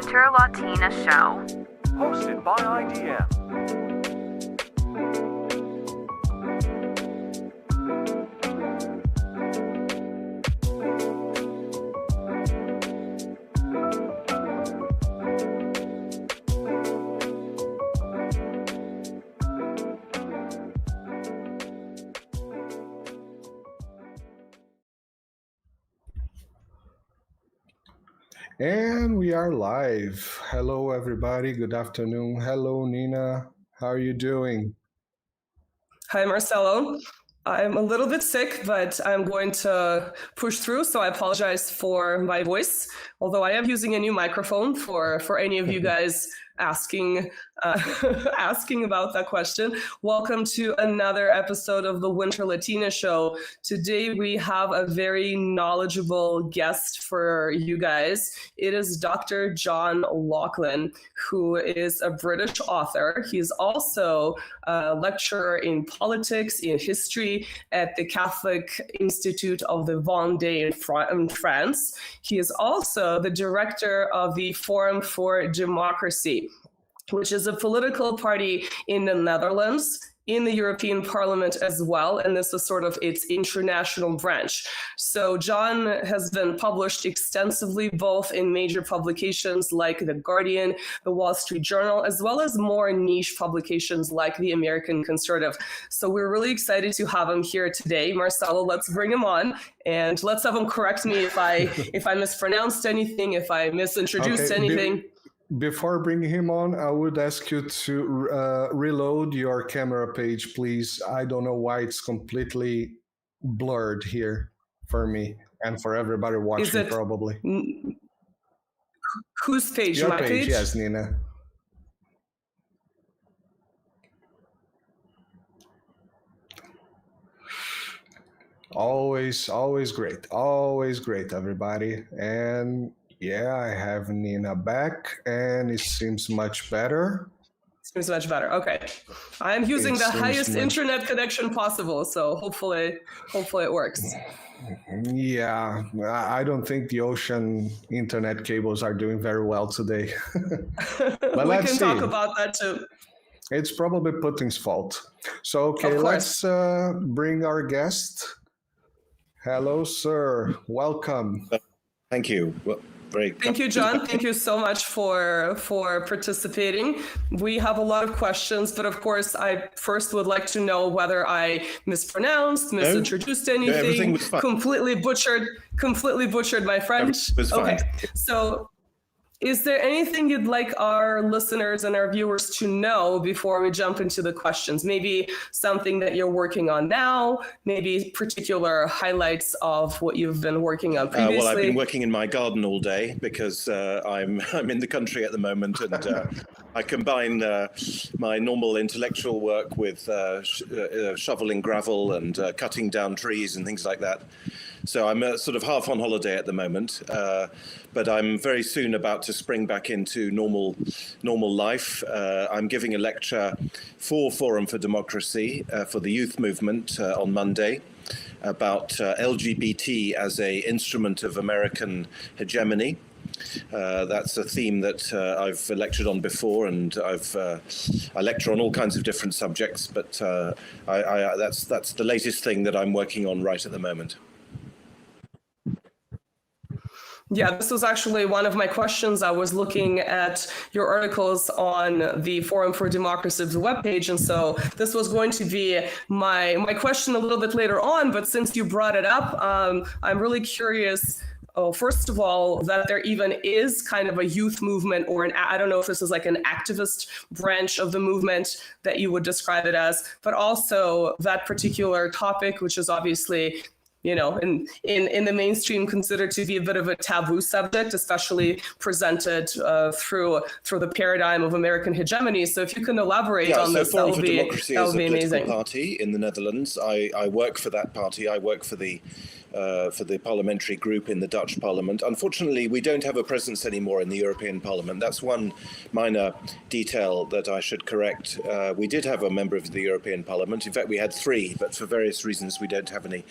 Winter Latina Show. Hosted by IDM. And we are live. Hello, everybody. Good afternoon. Hello, Nina. How are you doing? Hi, Marcelo. I'm a little bit sick, but I'm going to push through, so I apologize for my voice, although I am using a new microphone for any of you guys asking about that question. Welcome to another episode of the Winter Latina Show. Today we have a very knowledgeable guest for you guys. It is Dr. John Laughland, who is a British author. He's also a lecturer in politics, in history at the Catholic Institute of the Vendée in France. He is also the director of the Forum for Democracy, which is a political party in the Netherlands, in the European Parliament as well, and this is sort of its international branch. So John has been published extensively, both in major publications like The Guardian, The Wall Street Journal, as well as more niche publications like The American Conservative. So we're really excited to have him here today. Marcelo, let's bring him on, and let's have him correct me if I mispronounced anything, if I misintroduced anything. Before bringing him on, I would ask you to reload your camera page, please. I don't know why it's completely blurred here for me and for everybody watching, probably. Whose page? Your My page? Yes, Nina. Always great. Always great, everybody. And yeah, I have Nina back, and it seems much better. Seems much better. Okay. I'm using the highest internet connection possible, so hopefully it works. Yeah, I don't think the ocean internet cables are doing very well today. But we can talk about that too. It's probably Putin's fault. So, okay, let's bring our guest. Hello, sir. Welcome. Thank you. Well, Thank you, John. Thank you so much for participating. We have a lot of questions, but of course, I first would like to know whether I mispronounced, misintroduced anything, everything was fine. completely butchered my French. Everything was fine. Okay, so is there anything you'd like our listeners and our viewers to know before we jump into the questions? Maybe something that you're working on now, maybe particular highlights of what you've been working on previously? Well, I've been working in my garden all day because I'm in the country at the moment, and I combine my normal intellectual work with shoveling gravel and cutting down trees and things like that. So I'm sort of half on holiday at the moment, but I'm very soon about to spring back into normal life. I'm giving a lecture for Forum for Democracy for the youth movement on Monday about LGBT as an instrument of American hegemony. That's a theme that I've lectured on before, and I lecture on all kinds of different subjects, but that's the latest thing that I'm working on right at the moment. Yeah, this was actually one of my questions. I was looking at your articles on the Forum for Democracy's webpage, and so this was going to be my question a little bit later on, but since you brought it up, I'm really curious. First of all, that there even is kind of a youth movement, or I don't know if this is like an activist branch of the movement that you would describe it as, but also that particular topic, which is obviously, you know, in the mainstream considered to be a bit of a taboo subject, especially presented through the paradigm of American hegemony. So if you can elaborate on this, that would be amazing. Forum for Democracy is a political party in the Netherlands. I work for that party. I work for the parliamentary group in the Dutch Parliament. Unfortunately, we don't have a presence anymore in the European Parliament. That's one minor detail that I should correct. We did have a member of the European Parliament. In fact, we had 3, but for various reasons, we don't have any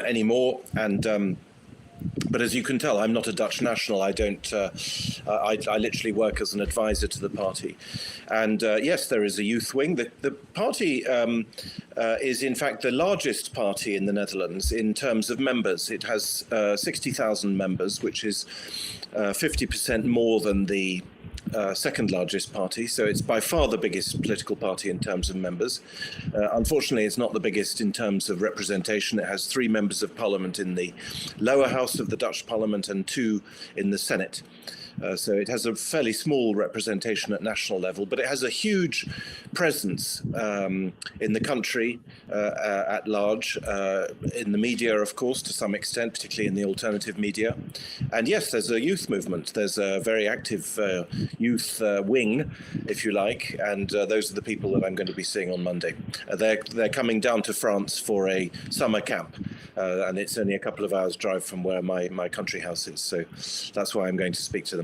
anymore. And But as you can tell, I'm not a Dutch national. I don't. I literally work as an advisor to the party, and yes, there is a youth wing. The party is in fact the largest party in the Netherlands in terms of members. It has 60,000 members, which is 50% more than the second largest party, so it's by far the biggest political party in terms of members. Unfortunately, it's not the biggest in terms of representation. It has 3 members of parliament in the lower house of the Dutch parliament and 2 in the Senate. So it has a fairly small representation at national level, but it has a huge presence in the country at large, in the media, of course, to some extent, particularly in the alternative media. And yes, there's a youth movement. There's a very active youth wing, if you like, and those are the people that I'm going to be seeing on Monday. They're coming down to France for a summer camp, and it's only a couple of hours' drive from where my country house is. So that's why I'm going to speak to them.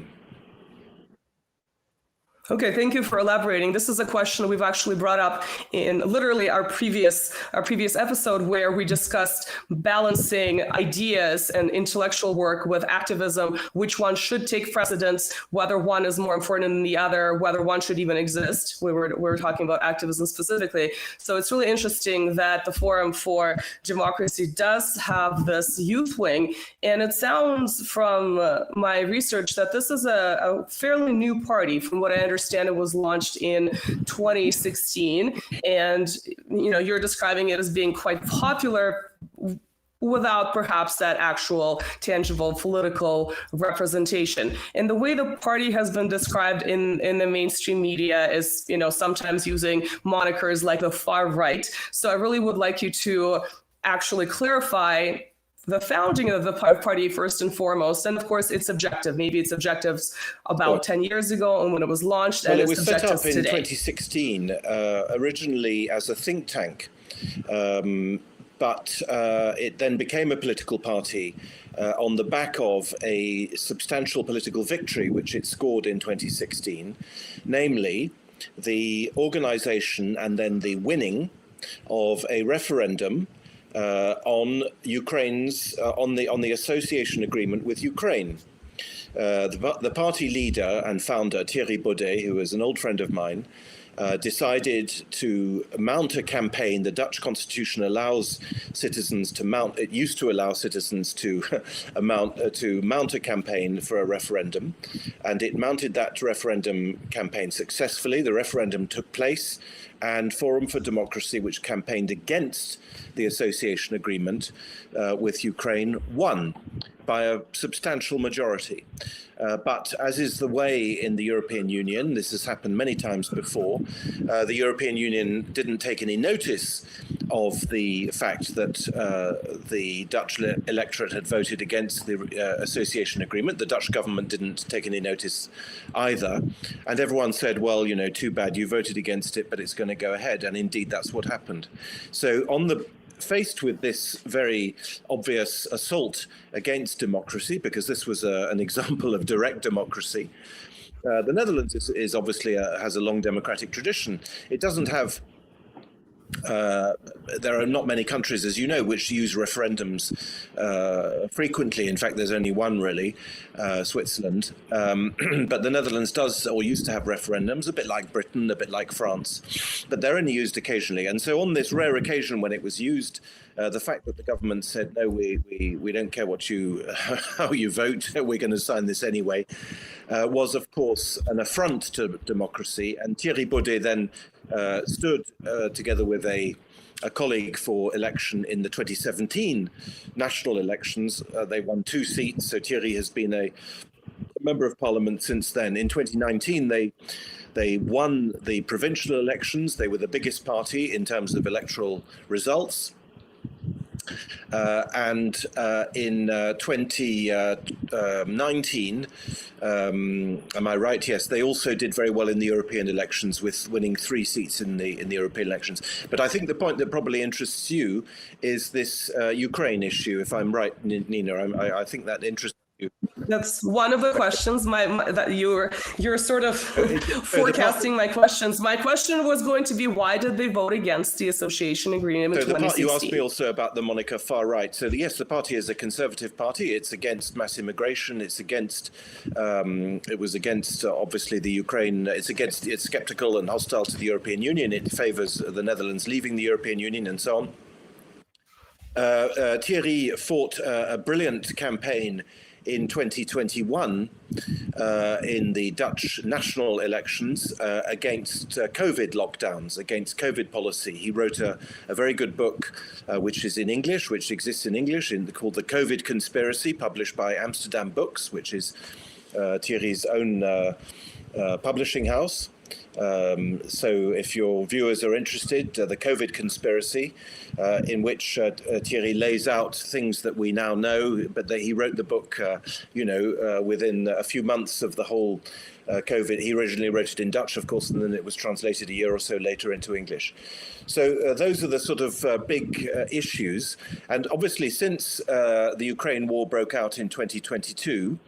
Okay, thank you for elaborating. This is a question we've actually brought up in literally our previous episode, where we discussed balancing ideas and intellectual work with activism, which one should take precedence, whether one is more important than the other, whether one should even exist. We were talking about activism specifically. So it's really interesting that the Forum for Democracy does have this youth wing. And it sounds from my research that this is a fairly new party. From what I understand, it was launched in 2016, and you're describing it as being quite popular without perhaps that actual tangible political representation. And the way the party has been described in the mainstream media is, sometimes using monikers like the far right. So I really would like you to actually clarify the founding of the party first and foremost, and of course its objective. Maybe its objectives about 10 years ago and when it was launched, and its objectives today. Well, it was set up in 2016, originally as a think tank, but it then became a political party on the back of a substantial political victory, which it scored in 2016, namely the organization and then the winning of a referendum on Ukraine's on the association agreement with Ukraine. The party leader and founder Thierry Baudet, who is an old friend of mine, decided to mount a campaign. The Dutch constitution allows citizens to mount. It used to allow citizens to mount a campaign for a referendum, and it mounted that referendum campaign successfully. The referendum took place, and Forum for Democracy, which campaigned against the association agreement with Ukraine, won by a substantial majority. But as is the way in the European Union, this has happened many times before, the European Union didn't take any notice of the fact that the Dutch electorate had voted against the association agreement. The Dutch government didn't take any notice either. And everyone said, well, too bad, you voted against it, but it's going to go ahead. And indeed, that's what happened. So faced with this very obvious assault against democracy, because this was an example of direct democracy, the Netherlands is obviously has a long democratic tradition. It doesn't have there are not many countries, as you know, which use referendums frequently. In fact, there's only one really, Switzerland. But the Netherlands does, or used to have referendums, a bit like Britain, a bit like France, but they're only used occasionally. And so on this rare occasion when it was used, the fact that the government said, no, we don't care how you vote, we're going to sign this anyway, was, of course, an affront to democracy. And Thierry Baudet then stood together with a colleague for election in the 2017 national elections. They won 2 seats, so Thierry has been a member of parliament since then. In 2019, they won the provincial elections. They were the biggest party in terms of electoral results. And in 2019, am I right? Yes, they also did very well in the European elections, with winning 3 seats in the European elections. But I think the point that probably interests you is this Ukraine issue, if I'm right, Nina. I think that interests That's one of the questions that you're sort of forecasting my questions. My question was going to be, why did they vote against the association agreement in 2016? You asked me also about the moniker far right. So yes, the party is a conservative party. It's against mass immigration. It's against, it was against obviously the Ukraine. It's skeptical and hostile to the European Union. It favors the Netherlands leaving the European Union and so on. Thierry fought a brilliant campaign in 2021 in the Dutch national elections against COVID lockdowns, against COVID policy. He wrote a very good book, which is in English, which exists in English, called The COVID Conspiracy, published by Amsterdam Books, which is Thierry's own publishing house. So if your viewers are interested, the COVID conspiracy, in which Thierry lays out things that we now know, but that he wrote the book, within a few months of the whole COVID. He originally wrote it in Dutch, of course, and then it was translated a year or so later into English. So those are the sort of big issues. And obviously, since the Ukraine war broke out in 2022,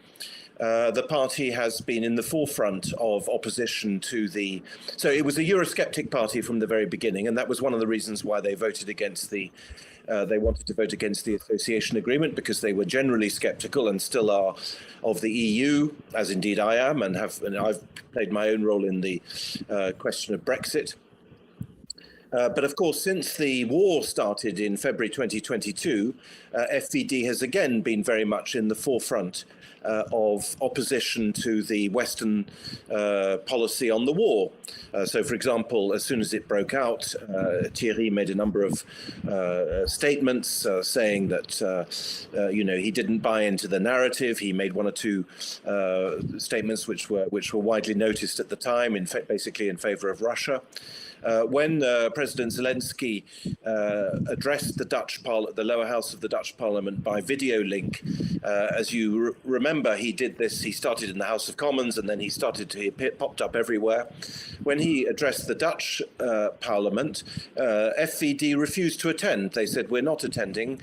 the party has been in the forefront of opposition to the. So it was a Eurosceptic party from the very beginning, and that was one of the reasons why they voted against the. They wanted to vote against the association agreement because they were generally skeptical and still are of the EU, as indeed I am, and I've played my own role in the question of Brexit. But of course, since the war started in February 2022, FVD has again been very much in the forefront of opposition to the Western policy on the war. So, for example, as soon as it broke out, Thierry made a number of statements saying that, he didn't buy into the narrative. He made one or two statements which were widely noticed at the time, basically in favor of Russia. When President Zelensky addressed the lower house of the Dutch Parliament by video link, as you remember, he did this. He started in the House of Commons, and then he popped up everywhere. When he addressed the Dutch Parliament, FVD refused to attend. They said, "We're not attending.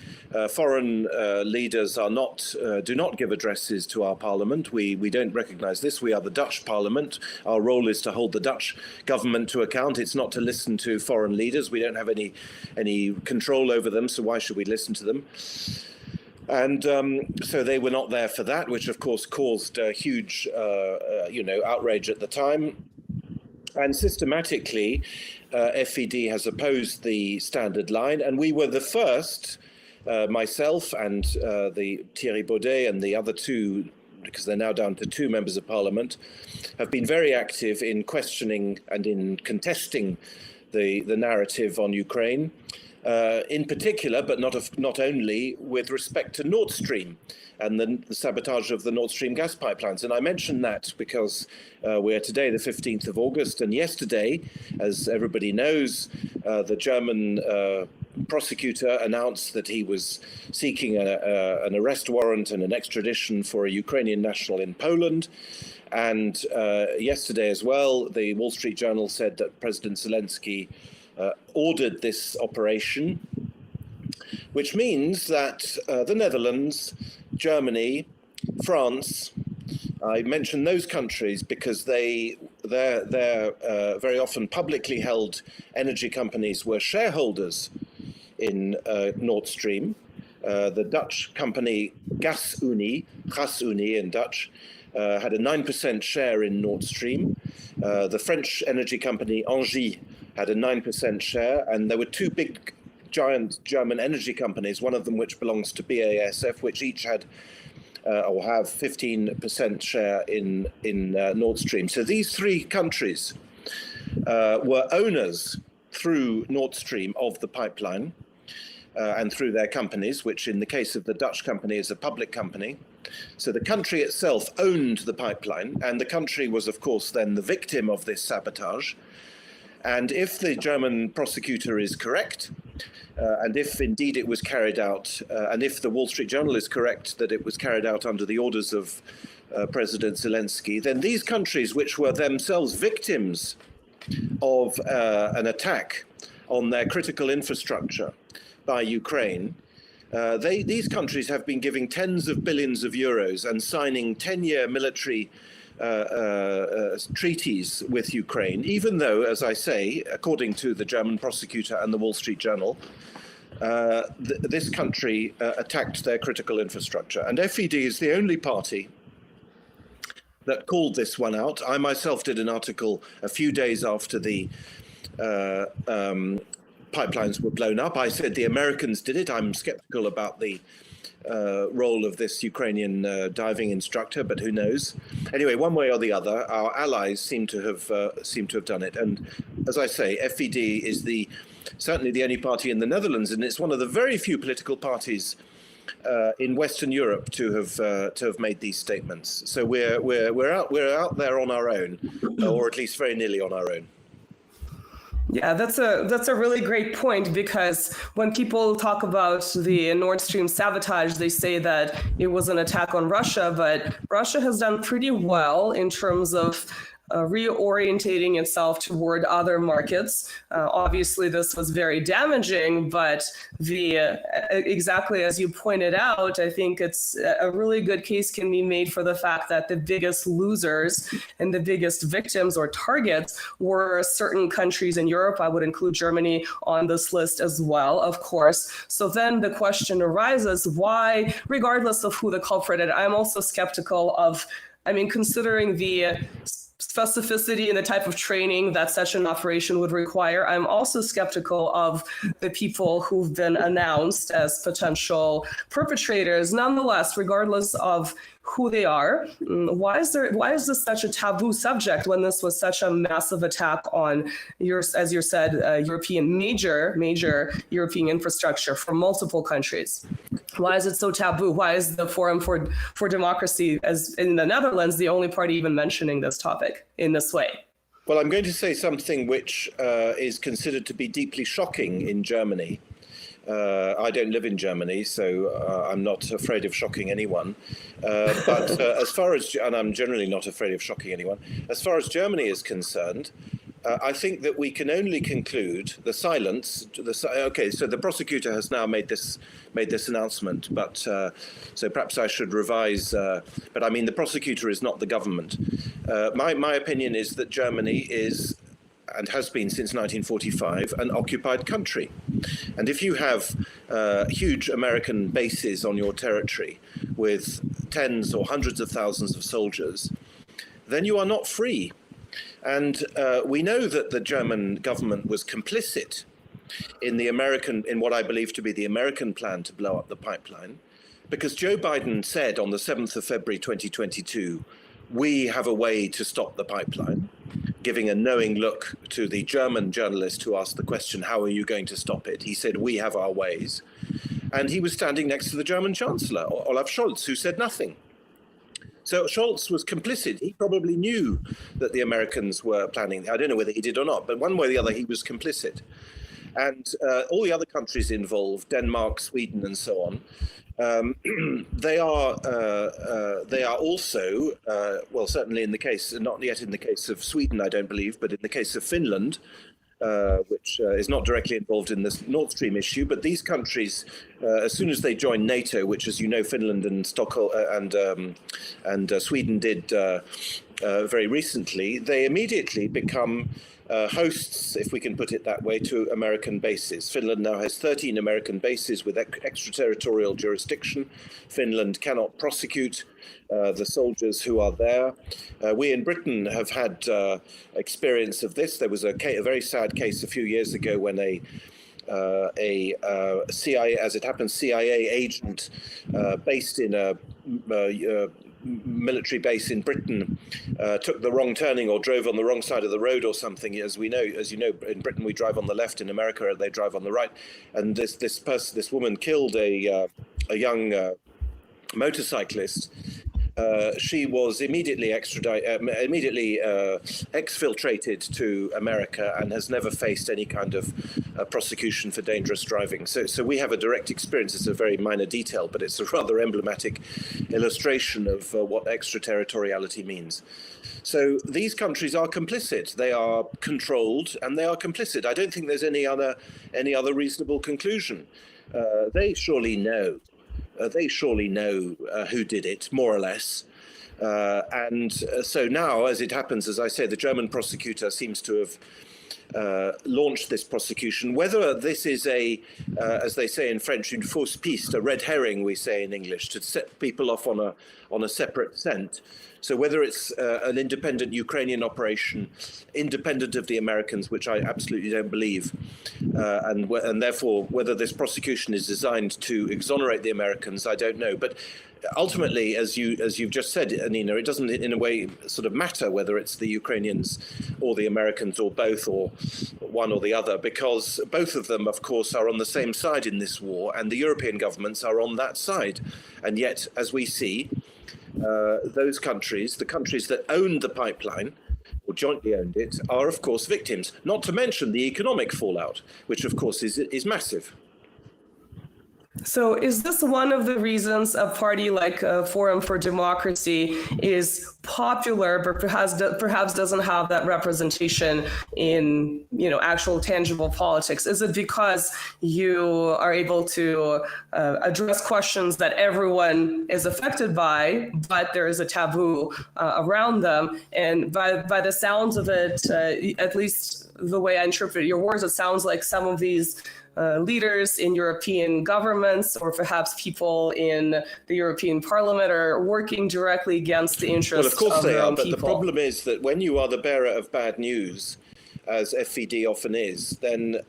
Foreign leaders do not give addresses to our Parliament. We don't recognise this. We are the Dutch Parliament. Our role is to hold the Dutch government to account. It's not to listen to foreign leaders. We don't have any control over them, so why should we listen to them?" And so they were not there for that, which of course caused a huge, outrage at the time. And systematically, FVD has opposed the standard line, and we were the first, myself and the Thierry Baudet and the other two, because they're now down to two members of parliament, have been very active in questioning and in contesting the narrative on Ukraine, in particular, but not only, with respect to Nord Stream and the sabotage of the Nord Stream gas pipelines. And I mention that because we're today the 15th of August, and yesterday, as everybody knows, the German prosecutor announced that he was seeking an arrest warrant and an extradition for a Ukrainian national in Poland. And yesterday as well, the Wall Street Journal said that President Zelensky ordered this operation, which means that the Netherlands, Germany, France, I mention those countries because they're very often publicly held energy companies were shareholders in Nord Stream. The Dutch company GasUnie in Dutch, had a 9% share in Nord Stream. The French energy company Engie had a 9% share, and there were two big, giant German energy companies, one of them which belongs to BASF, which each had or have 15% share in Nord Stream. So these three countries were owners through Nord Stream of the pipeline and through their companies, which in the case of the Dutch company is a public company. So the country itself owned the pipeline, and the country was, of course, then the victim of this sabotage. And if the German prosecutor is correct, and if indeed it was carried out, and if the Wall Street Journal is correct that it was carried out under the orders of President Zelensky, then these countries, which were themselves victims of an attack on their critical infrastructure by Ukraine, These countries have been giving tens of billions of euros and signing 10-year military treaties with Ukraine, even though, as I say, according to the German prosecutor and the Wall Street Journal, this country attacked their critical infrastructure. And FED is the only party that called this one out. I myself did an article a few days after the pipelines were blown up. I said the Americans did it. I'm skeptical about the role of this Ukrainian diving instructor, but who knows? Anyway, one way or the other, our allies seem to have done it. And as I say, FED is certainly the only party in the Netherlands, and it's one of the very few political parties in Western Europe to have made these statements. So we're out there on our own, or at least very nearly on our own. Yeah, that's a really great point, because when people talk about the Nord Stream sabotage, they say that it was an attack on Russia, but Russia has done pretty well in terms of reorientating itself toward other markets. Obviously, this was very damaging, but exactly as you pointed out, I think it's a really good case can be made for the fact that the biggest losers and the biggest victims or targets were certain countries in Europe. I would include Germany on this list as well, of course. So then the question arises, why, regardless of who the culprit is, I'm also skeptical of, considering the specificity and the type of training that such an operation would require, I'm also skeptical of the people who've been announced as potential perpetrators. Nonetheless, regardless of who they are, why is this such a taboo subject when this was such a massive attack on as you said, European major European infrastructure for multiple countries? Why is it so taboo? Why is the Forum for Democracy, as in the Netherlands, the only party even mentioning this topic in this way? Well, I'm going to say something which is considered to be deeply shocking in Germany. I don't live in Germany, so I'm not afraid of shocking anyone. But as far as, and I'm generally not afraid of shocking anyone, as far as Germany is concerned, I think that we can only conclude the silence. Okay, so the prosecutor has now made this announcement, but so perhaps I should revise. But I mean, the prosecutor is not the government. My opinion is that Germany is, and has been since 1945, an occupied country. And if you have huge American bases on your territory with tens or hundreds of thousands of soldiers, then you are not free. And we know that the German government was complicit in what I believe to be the American plan to blow up the pipeline, because Joe Biden said on the 7th of February 2022, we have a way to stop the pipeline, giving a knowing look to the German journalist who asked the question, how are you going to stop it? He said, we have our ways. And he was standing next to the German Chancellor, Olaf Scholz, who said nothing. So Scholz was complicit. He probably knew that the Americans were planning. I don't know whether he did or not, but one way or the other, he was complicit. And all the other countries involved, Denmark, Sweden, and so on, they are also, well, certainly in the case, not yet in the case of Sweden, I don't believe, but in the case of Finland, which is not directly involved in this Nord Stream issue, but these countries, as soon as they join NATO, which, as you know, Finland and Stockholm and Sweden did very recently, they immediately become hosts, if we can put it that way, to American bases. Finland now has 13 American bases with extraterritorial jurisdiction. Finland cannot prosecute the soldiers who are there. We in Britain have had experience of this. There was a very sad case a few years ago when a CIA, as it happens, CIA agent based in a military base in Britain took the wrong turning or drove on the wrong side of the road or something. As you know, in Britain we drive on the left. In America they drive on the right. And this woman killed a young motorcyclist she was immediately exfiltrated to America and has never faced any kind of prosecution for dangerous driving. So we have a direct experience. It's a very minor detail, but it's a rather emblematic illustration of what extraterritoriality means. So these countries are complicit. They are controlled and they are complicit. I don't think there's any other reasonable conclusion. They surely know. Who did it, more or less. So now, as it happens, as I say, the German prosecutor seems to have launched this prosecution. Whether this is as they say in French, une fausse piste, a red herring, we say in English, to set people off on a separate scent. So whether it's an independent Ukrainian operation, independent of the Americans, which I absolutely don't believe, and therefore whether this prosecution is designed to exonerate the Americans, I don't know. But ultimately, as you've just said, Anina, it doesn't in a way sort of matter whether it's the Ukrainians or the Americans or both or one or the other, because both of them, of course, are on the same side in this war, and the European governments are on that side. And yet, as we see, those countries, the countries that owned the pipeline or jointly owned it, are of course victims, not to mention the economic fallout, which of course is massive. So is this one of the reasons a party like Forum for Democracy is popular, but perhaps doesn't have that representation in, actual tangible politics? Is it because you are able to address questions that everyone is affected by, but there is a taboo around them? And by the sounds of it, at least the way I interpret your words, it sounds like some of these leaders in European governments or perhaps people in the European Parliament are working directly against the interests of their own people. Well, of course they are, but the problem is that when you are the bearer of bad news, as FVD often is, then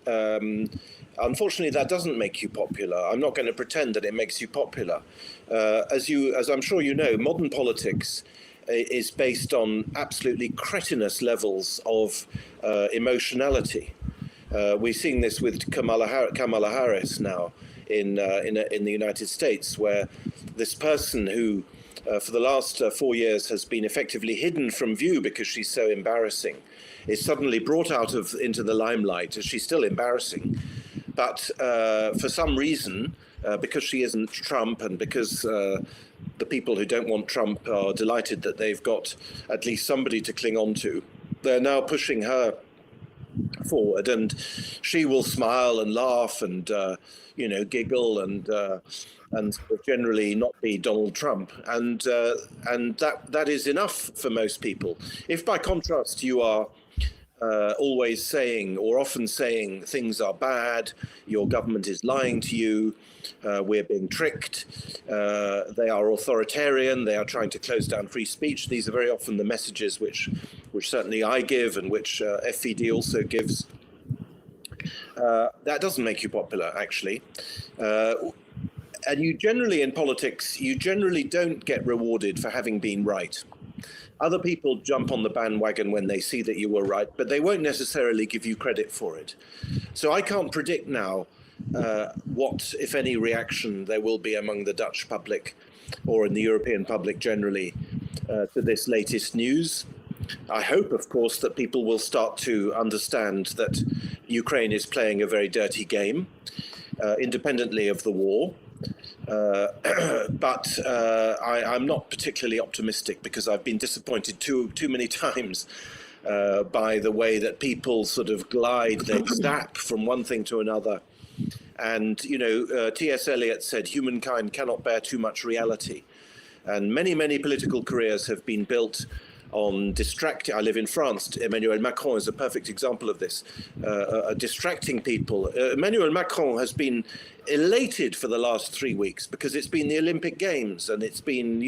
unfortunately that doesn't make you popular. I'm not going to pretend that it makes you popular. As I'm sure you know, modern politics is based on absolutely cretinous levels of emotionality. We're seeing this with Kamala Harris now in the United States, where this person who for the last 4 years has been effectively hidden from view because she's so embarrassing is suddenly brought out into the limelight. She's still embarrassing, but for some reason, because she isn't Trump and because the people who don't want Trump are delighted that they've got at least somebody to cling on to, they're now pushing her forward, and she will smile and laugh and giggle and generally not be Donald Trump, and that is enough for most people. If by contrast you are always saying or often saying things are bad, your government is lying to you, we're being tricked, they are authoritarian, they are trying to close down free speech, these are very often the messages which certainly I give and which FVD also gives. That doesn't make you popular, actually. And you generally, in politics, you generally don't get rewarded for having been right. Other people jump on the bandwagon when they see that you were right, but they won't necessarily give you credit for it. So I can't predict now what, if any, reaction there will be among the Dutch public or in the European public generally to this latest news. I hope, of course, that people will start to understand that Ukraine is playing a very dirty game, independently of the war. But I'm not particularly optimistic because I've been disappointed too many times by the way that people sort of glide, they zap from one thing to another. And, T.S. Eliot said, humankind cannot bear too much reality. And many political careers have been built on distracting. I live in France. Emmanuel Macron is a perfect example of this, distracting people. Emmanuel Macron has been elated for the last 3 weeks because it's been the Olympic Games and it's been,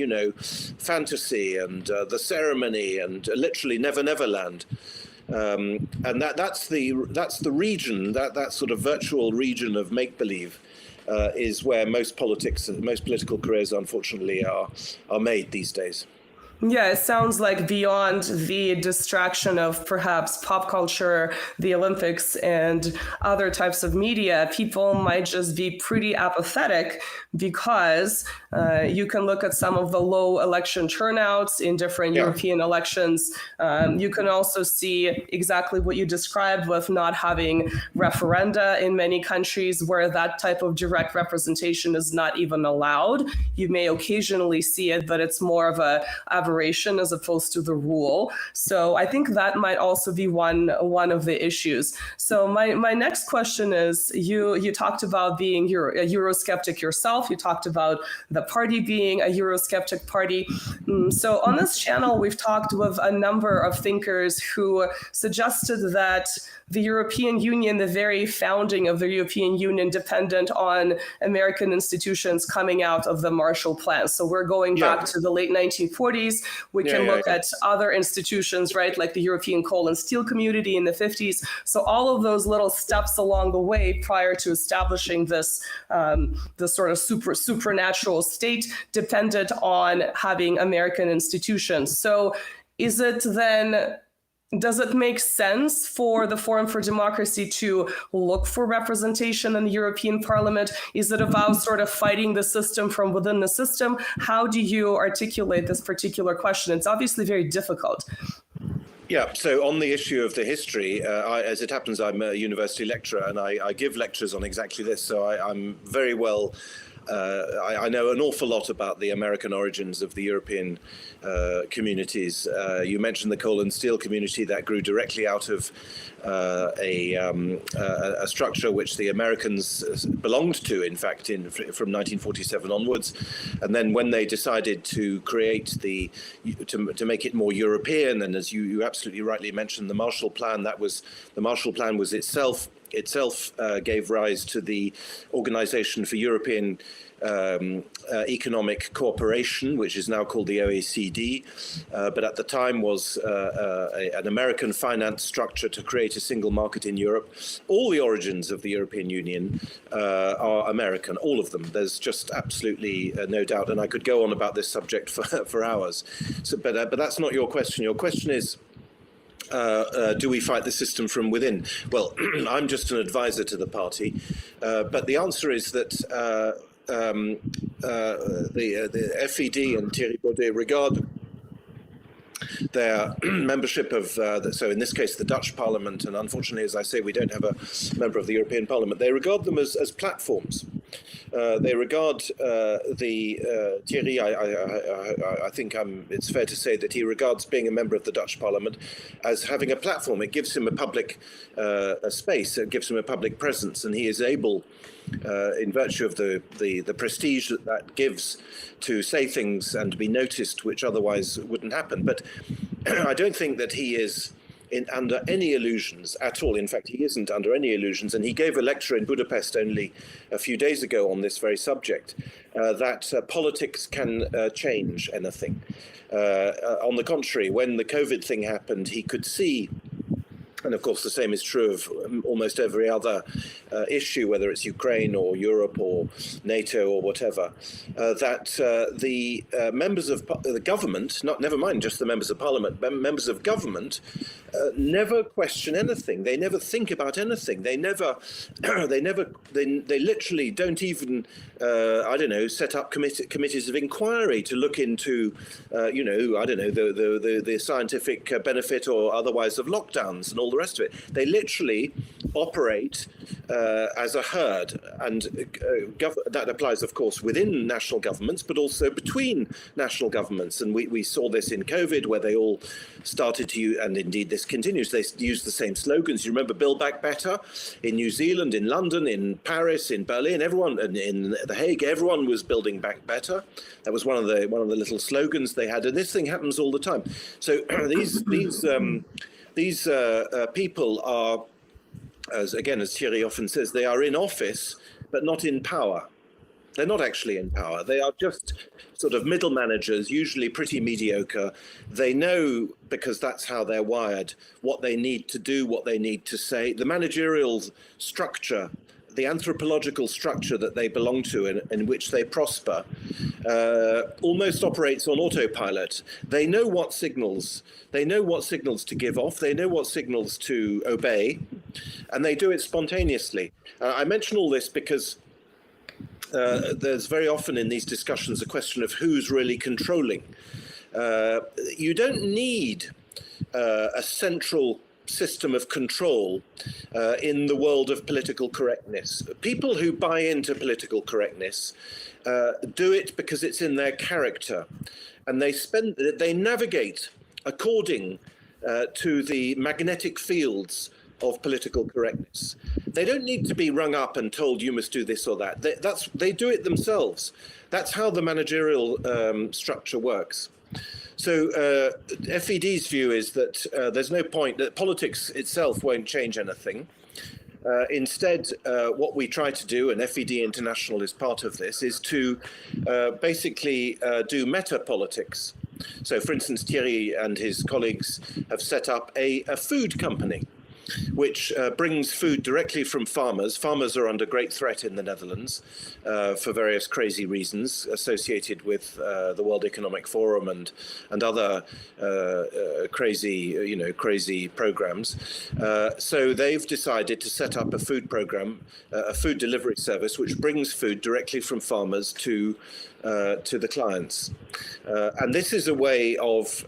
fantasy and the ceremony and literally Never Never Land. And that's the region, that sort of virtual region of make-believe is where most political careers, unfortunately, are made these days. Yeah, it sounds like beyond the distraction of perhaps pop culture, the Olympics, and other types of media, people might just be pretty apathetic because you can look at some of the low election turnouts in different European elections. You can also see exactly what you described with not having referenda in many countries where that type of direct representation is not even allowed. You may occasionally see it, but it's more of a aberration as opposed to the rule. So I think that might also be one of the issues. So my next question is, you talked about being a Eurosceptic yourself. You talked about the party being a Eurosceptic party. So on this channel, we've talked with a number of thinkers who suggested that the European Union, the very founding of the European Union, dependent on American institutions coming out of the Marshall Plan. So we're going back to the late 1940s. We can look at other institutions, right, like the European Coal and Steel Community in the 50s. So all of those little steps along the way prior to establishing this sort of supernatural state depended on having American institutions. So is it then... does it make sense for the Forum for Democracy to look for representation in the European Parliament? Is it about sort of fighting the system from within the system? How do you articulate this particular question? It's obviously very difficult. Yeah, so on the issue of the history, as it happens, I'm a university lecturer and I give lectures on exactly this. So I'm very well... I know an awful lot about the American origins of the European communities. You mentioned the coal and steel community that grew directly out of a structure which the Americans belonged to, in fact, from 1947 onwards. And then when they decided to create to make it more European, and as you absolutely rightly mentioned, the Marshall Plan, the Marshall Plan was itself gave rise to the Organization for European Economic Cooperation, which is now called the OECD, but at the time was an American finance structure to create a single market in Europe. All the origins of the European Union are American, all of them. There's just absolutely no doubt, and I could go on about this subject for hours. So, but that's not your question. Your question is, do we fight the system from within? Well, I'm just an advisor to the party, but the answer is that the FED and Thierry Baudet regard their membership of, so in this case, the Dutch Parliament, and unfortunately, as I say, we don't have a member of the European Parliament, they regard them as platforms. They regard Thierry, I think it's fair to say that he regards being a member of the Dutch Parliament as having a platform. It gives him a public space, it gives him a public presence, and he is able, in virtue of the prestige that gives, to say things and to be noticed which otherwise wouldn't happen. But I don't think that he is under any illusions at all. In fact, he isn't under any illusions. And he gave a lecture in Budapest only a few days ago on this very subject, that politics can change anything. On the contrary, when the COVID thing happened, he could see, and of course the same is true of almost every other issue, whether it's Ukraine or Europe or NATO or whatever, that the members of the government, never mind just the members of parliament, members of government never question anything. They never think about anything. They literally don't even, I don't know, set up committees of inquiry to look into, I don't know, the scientific benefit or otherwise of lockdowns and all the rest of it. They literally operate as a herd, and that applies, of course, within national governments, but also between national governments. And we saw this in COVID, where they all started to use, and indeed this continues, they use the same slogans. You remember Build Back Better in New Zealand, in London, in Paris, in Berlin, everyone, and in The Hague, everyone was building back better. That was one of the little slogans they had, and this thing happens all the time. So these people are, as Thierry often says, they are in office, but not in power. They're not actually in power. They are just sort of middle managers, usually pretty mediocre. They know, because that's how they're wired, what they need to do, what they need to say. The managerial structure the anthropological structure that they belong to, in which they prosper, almost operates on autopilot. They know what signals to give off. They know what signals to obey, and they do it spontaneously. I mention all this because there's very often in these discussions a question of who's really controlling. You don't need a central system of control in the world of political correctness. People who buy into political correctness do it because it's in their character, and they navigate according to the magnetic fields of political correctness. They don't need to be rung up and told you must do this or that. They do it themselves. That's how the managerial structure works. So FED's view is that there's no point, that politics itself won't change anything. Instead, what we try to do, and FED International is part of this, is to basically do meta-politics. So, for instance, Thierry and his colleagues have set up a food company, which brings food directly from farmers. Farmers are under great threat in the Netherlands for various crazy reasons associated with the World Economic Forum and other crazy programs. So they've decided to set up a food program, a food delivery service, which brings food directly from farmers to the clients. And this is a way of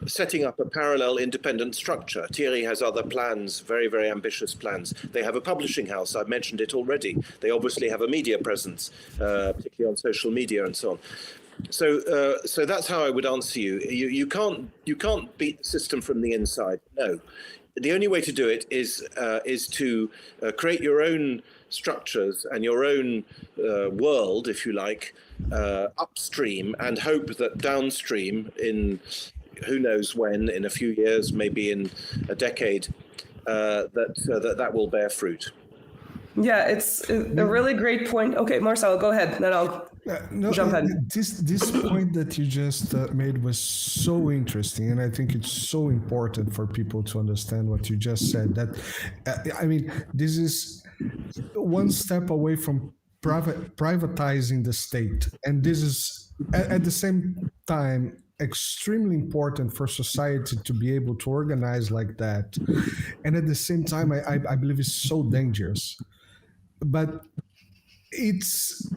setting up a parallel independent structure. Thierry has other plans, very, very ambitious plans. They have a publishing house. I've mentioned it already. They obviously have a media presence, particularly on social media and so on. So that's how I would answer you. You can't beat the system from the inside. No. The only way to do it is to create your own structures and your own world, if you like, upstream, and hope that downstream, in who knows when, in a few years, maybe in a decade, that will bear fruit. Yeah, it's a really great point. Okay, Marcelo, go ahead, then I'll jump in. This point that you just made was so interesting, and I think it's so important for people to understand what you just said. That I mean, this is one step away from privatizing the state, and this is at the same time extremely important for society to be able to organize like that, and at the same time I believe it's so dangerous. But it's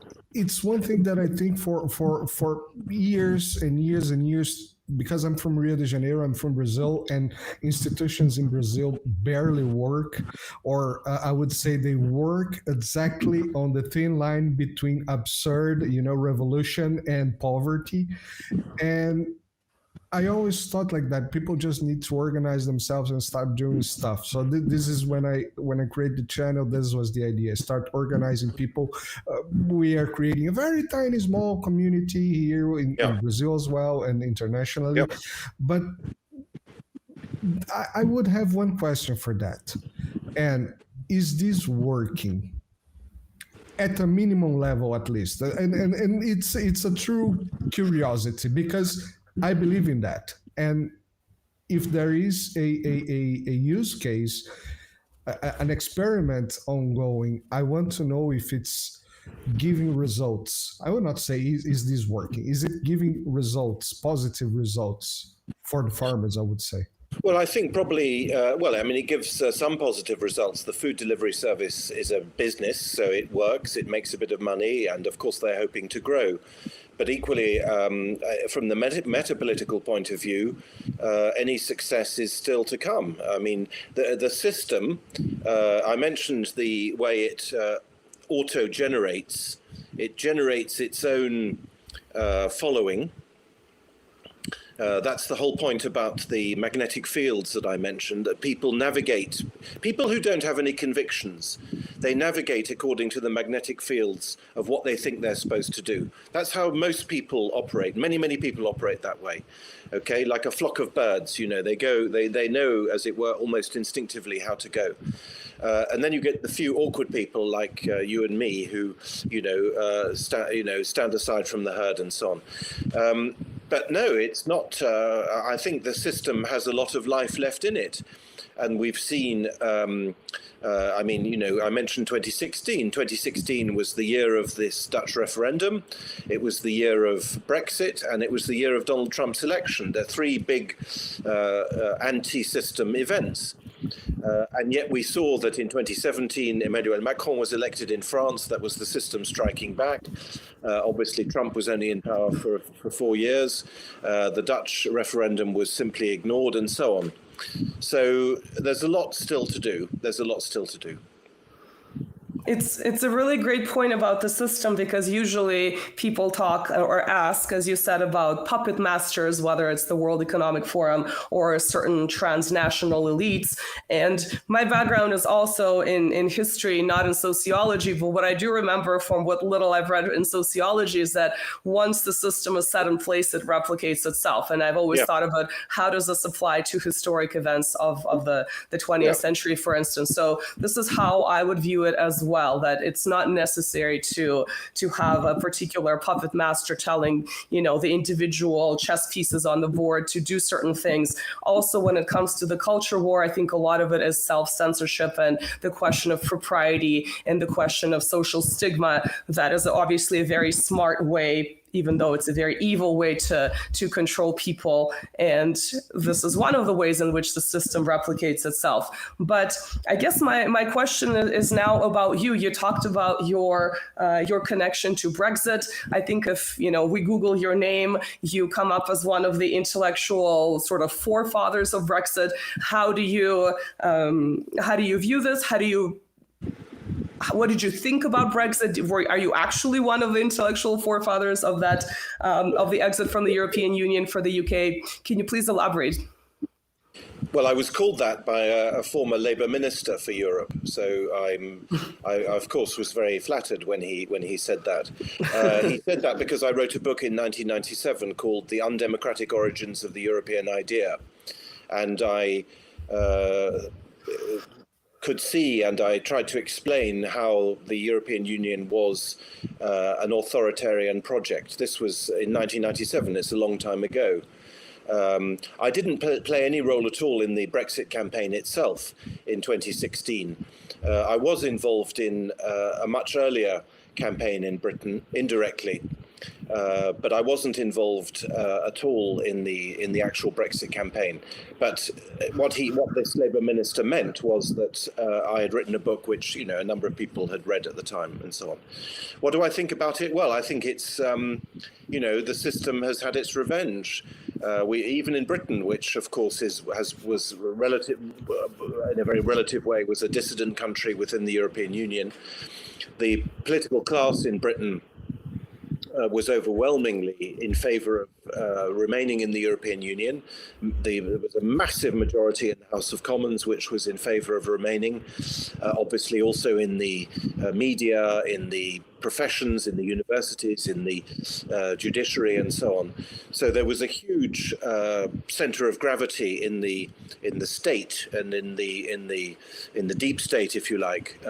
one thing that I think for years and years and years, because I'm from Rio de Janeiro, I'm from Brazil, and institutions in Brazil barely work, or I would say they work exactly on the thin line between absurd, revolution and poverty. And I always thought like that. People just need to organize themselves and start doing stuff. So this is when I created the channel. This was the idea. Start organizing people. We are creating a very tiny, small community here in Brazil as well, and internationally. Yep. But I would have one question for that. And is this working? At a minimum level, at least. And it's a true curiosity, because I believe in that. And if there is a use case, an experiment ongoing, I want to know if it's giving results. I would not say, is this working? Is it giving results, positive results for the farmers, I would say? Well, I think probably, it gives some positive results. The food delivery service is a business, so it works, it makes a bit of money, and of course they're hoping to grow. But equally, from the meta-political point of view, any success is still to come. I mean, the system, I mentioned the way it auto-generates. It generates its own following. That's the whole point about the magnetic fields that I mentioned, that people who don't have any convictions, they navigate according to the magnetic fields of what they think they're supposed to do. That's how most people operate. Many people operate that way. Okay, like a flock of birds, they go, they know, as it were, almost instinctively how to go. And then you get the few awkward people like you and me who, stand aside from the herd and so on. But no, it's not. I think the system has a lot of life left in it. And we've seen I mean, you know, I mentioned 2016. 2016 was the year of this Dutch referendum. It was the year of Brexit, and it was the year of Donald Trump's election. They're three big anti-system events. And yet we saw that in 2017, Emmanuel Macron was elected in France. That was the system striking back. Obviously, Trump was only in power for 4 years. The Dutch referendum was simply ignored, and so on. So there's a lot still to do. There's a lot still to do. It's a really great point about the system, because usually people talk or ask, as you said, about puppet masters, whether it's the World Economic Forum or certain transnational elites. And my background is also in history, not in sociology. But what I do remember from what little I've read in sociology is that once the system is set in place, it replicates itself. And I've always thought about, how does this apply to historic events of the 20th century, for instance? So this is how I would view it as well, that it's not necessary to have a particular puppet master telling, you know, the individual chess pieces on the board to do certain things. Also, when it comes to the culture war, I think a lot of it is self-censorship and the question of propriety and the question of social stigma. That is obviously a very smart way, even though it's a very evil way to control people. And this is one of the ways in which the system replicates itself. But I guess my question is now about you. You talked about your connection to Brexit. I think if, you know, we Google your name, you come up as one of the intellectual sort of forefathers of Brexit. How do you view this? What did you think about Brexit? Are you actually one of the intellectual forefathers of that, of the exit from the European Union for the UK? Can you please elaborate? Well, I was called that by a former Labour minister for Europe, so I of course was very flattered when he said that. He said that because I wrote a book in 1997 called "The Undemocratic Origins of the European Idea," and I could see, and I tried to explain how the European Union was an authoritarian project. This was in 1997, it's a long time ago. I didn't play any role at all in the Brexit campaign itself in 2016. I was involved in a much earlier campaign in Britain, indirectly. But I wasn't involved at all in the actual Brexit campaign. But what this Labour minister meant was that I had written a book which, you know, a number of people had read at the time, and so on. What do I think about it? Well, I think it's you know, the system has had its revenge. Even in Britain, which of course was relative in a very relative way, was a dissident country within the European Union. The political class in Britain was overwhelmingly in favour of remaining in the European Union. There was a massive majority in the House of Commons which was in favour of remaining, obviously also in the media, in the professions, in the universities, in the judiciary, and so on. So there was a huge centre of gravity in the state and in the deep state, if you like,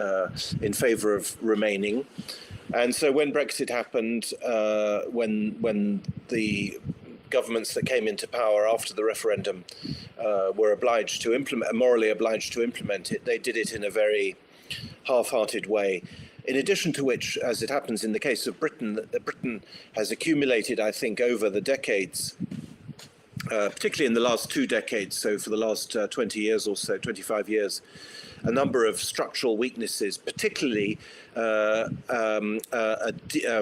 in favour of remaining. And so when Brexit happened, when the governments that came into power after the referendum were obliged to implement, morally obliged to implement it, they did it in a very half-hearted way. In addition to which, as it happens in the case of Britain, Britain has accumulated, I think, over the decades, particularly in the last 2 decades, so for the last 20 years or so, 25 years, a number of structural weaknesses, particularly a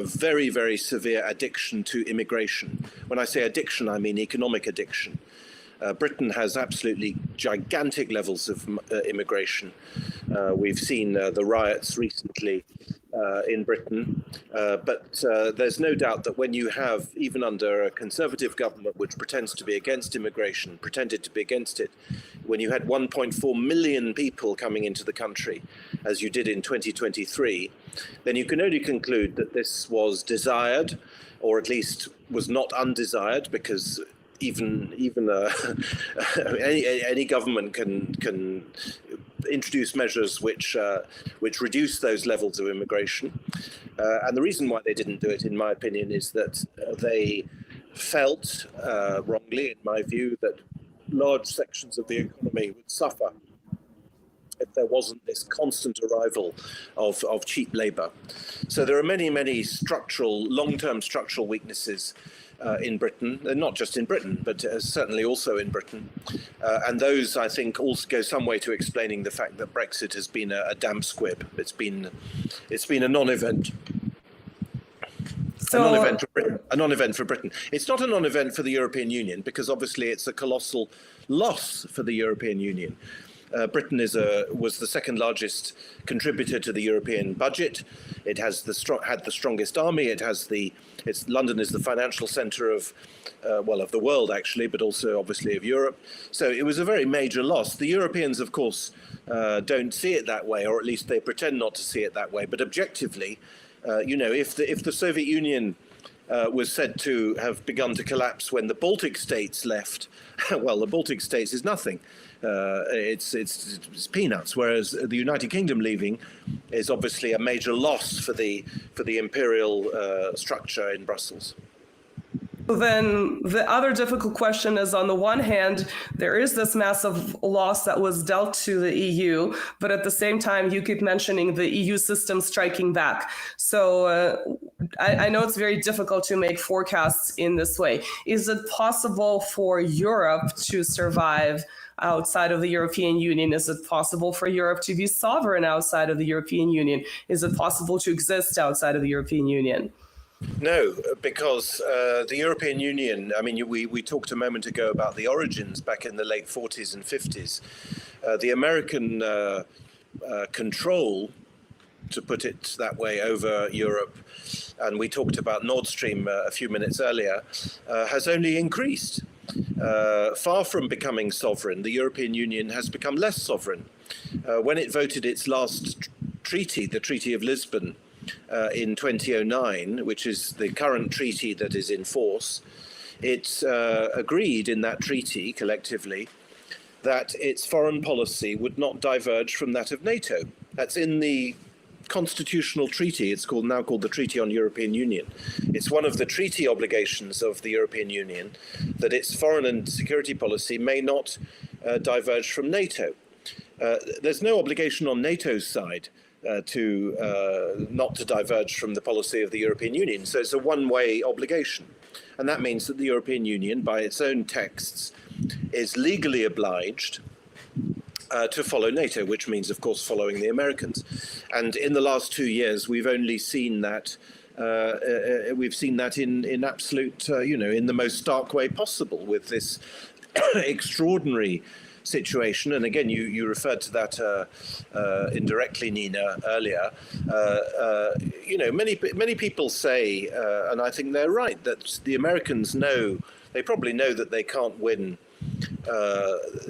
very, very severe addiction to immigration. When I say addiction, I mean economic addiction. Britain has absolutely gigantic levels of immigration. We've seen the riots recently in Britain, but there's no doubt that when you have, even under a conservative government which pretends to be against immigration, pretended to be against it, when you had 1.4 million people coming into the country, as you did in 2023, then you can only conclude that this was desired, or at least was not undesired, because even any government can introduce measures which reduce those levels of immigration, and the reason why they didn't do it, in my opinion, is that they felt wrongly, in my view, that large sections of the economy would suffer if there wasn't this constant arrival of cheap labor. So there are many structural, long-term structural weaknesses in Britain, and not just in Britain, but certainly also in Britain. And those, I think, also go some way to explaining the fact that Brexit has been a damp squib. It's been a non-event. A non-event for Britain. It's not a non-event for the European Union, because obviously it's a colossal loss for the European Union. Britain was the second largest contributor to the European budget. It has had the strongest army. London is the financial centre of the world actually, but also obviously of Europe. So it was a very major loss. The Europeans, of course, don't see it that way, or at least they pretend not to see it that way. But objectively, if the Soviet Union was said to have begun to collapse when the Baltic states left, well, the Baltic states is nothing. It's peanuts, whereas the United Kingdom leaving is obviously a major loss for the imperial structure in Brussels. Then the other difficult question is, on the one hand, there is this massive loss that was dealt to the EU, but at the same time, you keep mentioning the EU system striking back. So I know it's very difficult to make forecasts in this way. Is it possible for Europe to survive outside of the European Union? Is it possible for Europe to be sovereign outside of the European Union? Is it possible to exist outside of the European Union? No, because the European Union, I mean, we talked a moment ago about the origins back in the late 40s and 50s. The American control, to put it that way, over Europe, and we talked about Nord Stream a few minutes earlier, has only increased. Far from becoming sovereign, the European Union has become less sovereign. When it voted its last treaty, the Treaty of Lisbon, in 2009, which is the current treaty that is in force, it agreed in that treaty collectively that its foreign policy would not diverge from that of NATO. That's in the constitutional treaty. It's now called the Treaty on European Union. It's one of the treaty obligations of the European Union that its foreign and security policy may not diverge from NATO. There's no obligation on NATO's side not to diverge from the policy of the European Union. So it's a one-way obligation. And that means that the European Union, by its own texts, is legally obliged to follow NATO, which means, of course, following the Americans. And in the last 2 years, we've only seen that in absolute, in the most stark way possible, with this extraordinary situation. And again, you referred to that indirectly, Nina, earlier. Many people say, and I think they're right, that the Americans they probably know that they can't win.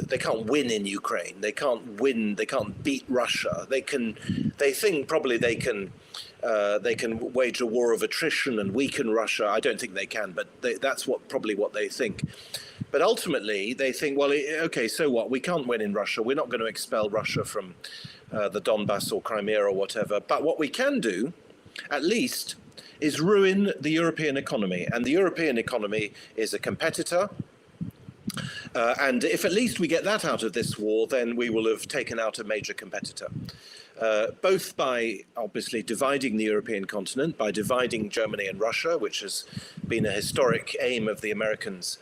They can't win in Ukraine. They can't win. They can't beat Russia. They think probably they can wage a war of attrition and weaken Russia. I don't think they can, but that's probably what they think. But ultimately, they think, well, okay, so what? We can't win in Russia. We're not going to expel Russia from the Donbass or Crimea or whatever. But what we can do, at least, is ruin the European economy. And the European economy is a competitor. And if at least we get that out of this war, then we will have taken out a major competitor. Both by obviously dividing the European continent, by dividing Germany and Russia, which has been a historic aim of the Americans,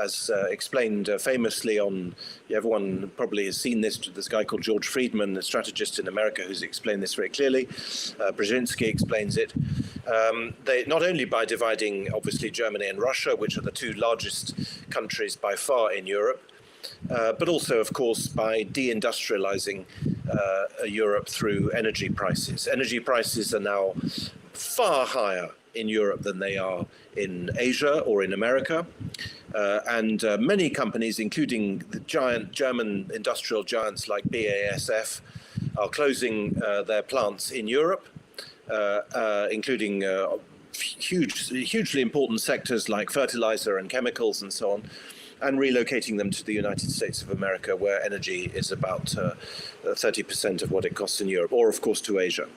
as explained famously on, everyone probably has seen this guy called George Friedman, a strategist in America, who's explained this very clearly. Brzezinski explains it. They not only by dividing obviously Germany and Russia, which are the two largest countries by far in Europe, but also, of course, by deindustrializing Europe through energy prices. Energy prices are now far higher in Europe than they are in Asia or in America. And many companies, including the giant German industrial giants like BASF, are closing their plants in Europe, including hugely important sectors like fertilizer and chemicals and so on, and relocating them to the United States of America, where energy is about 30% of what it costs in Europe, or of course to Asia.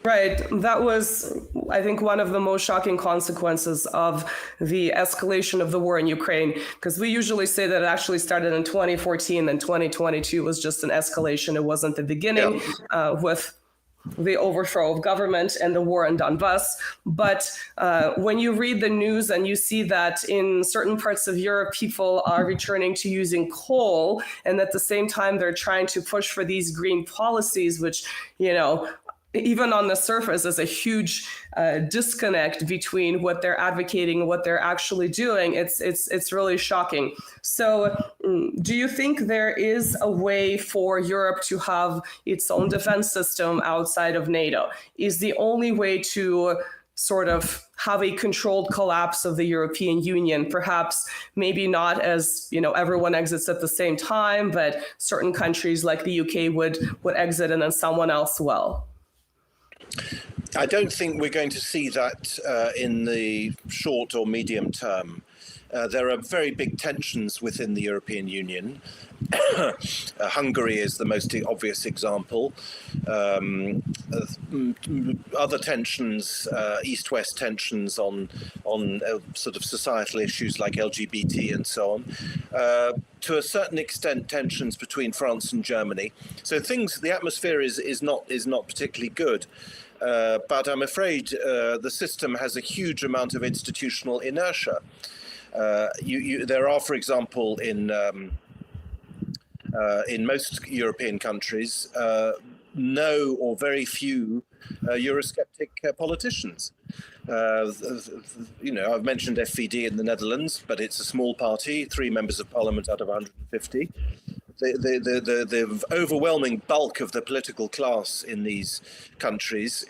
Right. That was, I think, one of the most shocking consequences of the escalation of the war in Ukraine, because we usually say that it actually started in 2014 and 2022 was just an escalation. It wasn't the beginning with the overthrow of government and the war in Donbass. But when you read the news and you see that in certain parts of Europe, people are returning to using coal, and at the same time, they're trying to push for these green policies, which, you know, even on the surface is a huge disconnect between what they're advocating and what they're actually doing. It's really shocking. So do you think there is a way for Europe to have its own defense system outside of NATO? Is the only way to sort of have a controlled collapse of the European Union, perhaps maybe not as, you know, everyone exits at the same time, but certain countries like the UK would exit and then someone else will? I don't think we're going to see that in the short or medium term. There are very big tensions within the European Union. Hungary is the most obvious example. Other tensions, East-West tensions on sort of societal issues like LGBT and so on. To a certain extent, tensions between France and Germany. So the atmosphere is not particularly good. But I'm afraid the system has a huge amount of institutional inertia. There are, for example, in most European countries, no or very few Eurosceptic politicians. You know, I've mentioned FVD in the Netherlands, but it's a small party, 3 members of parliament out of 150. The overwhelming bulk of the political class in these countries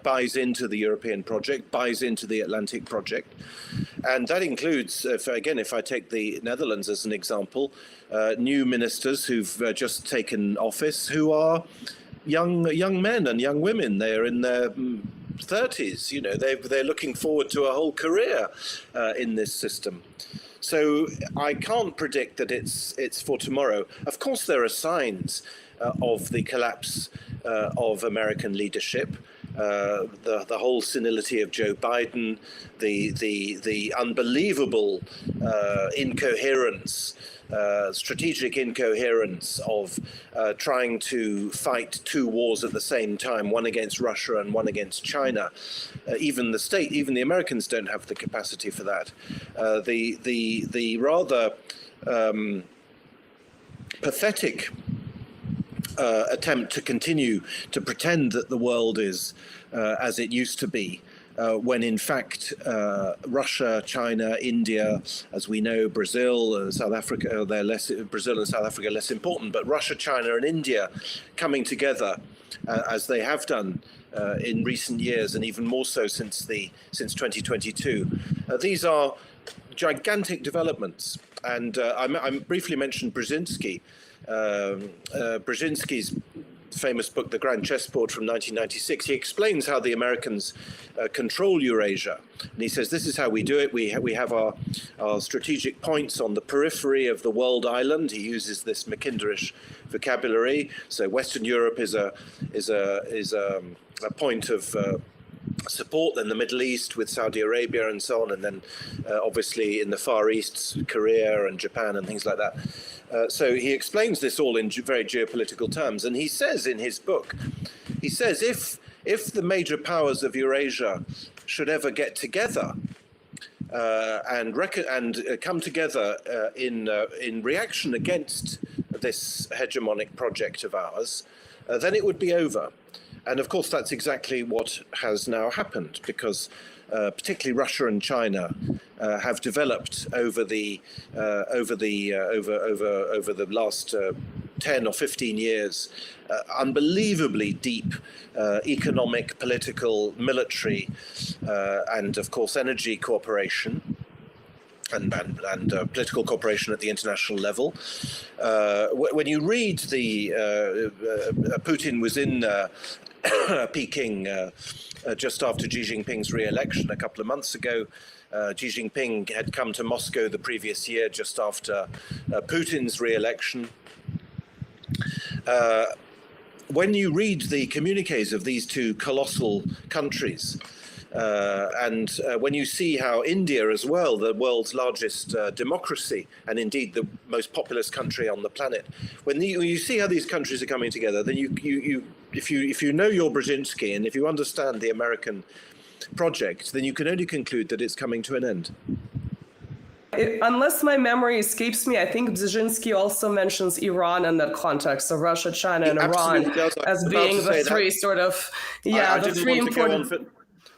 buys into the European project, buys into the Atlantic project. And that includes, if I take the Netherlands as an example, new ministers who've just taken office who are young men and young women. They're in their 30s, you know, they're looking forward to a whole career in this system. So I can't predict that it's for tomorrow. Of course, there are signs of the collapse of American leadership. The whole senility of Joe Biden, the unbelievable incoherence, strategic incoherence of trying to fight 2 wars at the same time, one against Russia and one against China. Even the Americans don't have the capacity for that. The rather pathetic attempt to continue to pretend that the world is as it used to be, when in fact Russia, China, India, as we know, Brazil, South Africa, Brazil and South Africa are less important, but Russia, China and India coming together as they have done in recent years, and even more so since 2022. These are gigantic developments, and I briefly mentioned Brzezinski. Brzezinski's famous book, The Grand Chessboard from 1996, he explains how the Americans control Eurasia. And he says, this is how we do it. We have our strategic points on the periphery of the world island. He uses this Mackinder-ish vocabulary. So Western Europe is a point of support, then the Middle East with Saudi Arabia and so on, and then obviously in the Far East, Korea and Japan and things like that. So he explains this all in very geopolitical terms, and he says in his book, he says if the major powers of Eurasia should ever get together and come together in reaction against this hegemonic project of ours, then it would be over. And of course, that's exactly what has now happened, because particularly Russia and China have developed over the last 10 or 15 years unbelievably deep economic, political, military, and of course energy cooperation. And political cooperation at the international level. When you read Putin was in Peking just after Xi Jinping's re-election a couple of months ago. Xi Jinping had come to Moscow the previous year just after Putin's re-election. when you read the communiques of these two colossal countries, and when you see how India as well, the world's largest democracy, and indeed the most populous country on the planet, when you see how these countries are coming together, then if you know your Brzezinski and if you understand the American project, then you can only conclude that it's coming to an end. Unless my memory escapes me, I think Brzezinski also mentions Iran in that context, so Russia, China, and Iran as being the three sort of, the three important.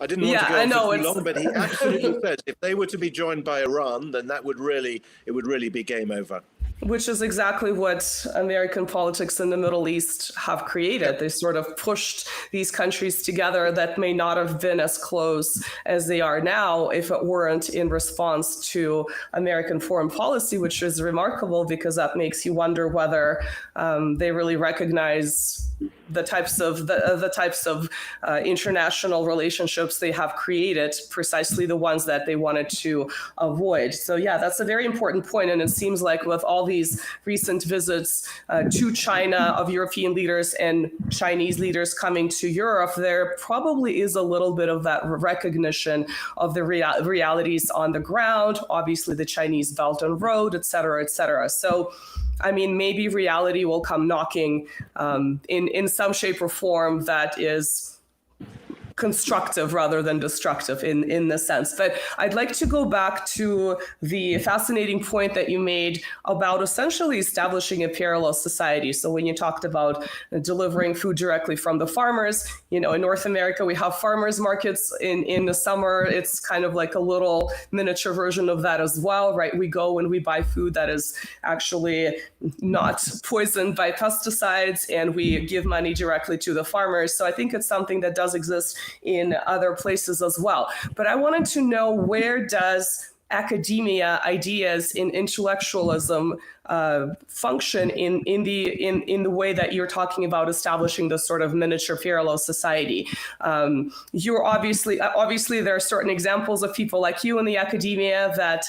I didn't want to go on for too long, but he absolutely said if they were to be joined by Iran, then it would really be game over. Which is exactly what American politics in the Middle East have created. They sort of pushed these countries together that may not have been as close as they are now if it weren't in response to American foreign policy, which is remarkable because that makes you wonder whether they really recognize the types of international relationships they have created, precisely the ones that they wanted to avoid. So yeah, that's a very important point. And it seems like with all these recent visits to China of European leaders and Chinese leaders coming to Europe, there probably is a little bit of that recognition of the realities on the ground, obviously the Chinese Belt and Road, et cetera, et cetera. So I mean, maybe reality will come knocking in some shape or form that is constructive rather than destructive in this sense. But I'd like to go back to the fascinating point that you made about essentially establishing a parallel society. So when you talked about delivering food directly from the farmers, in North America, we have farmers markets in the summer. It's kind of like a little miniature version of that as well, right? We go and we buy food that is actually not poisoned by pesticides, and we give money directly to the farmers. So I think it's something that does exist in other places as well. But I wanted to know, where does academia, ideas in intellectualism function in the way that you're talking about establishing this sort of miniature parallel society? You're obviously there are certain examples of people like you in the academia that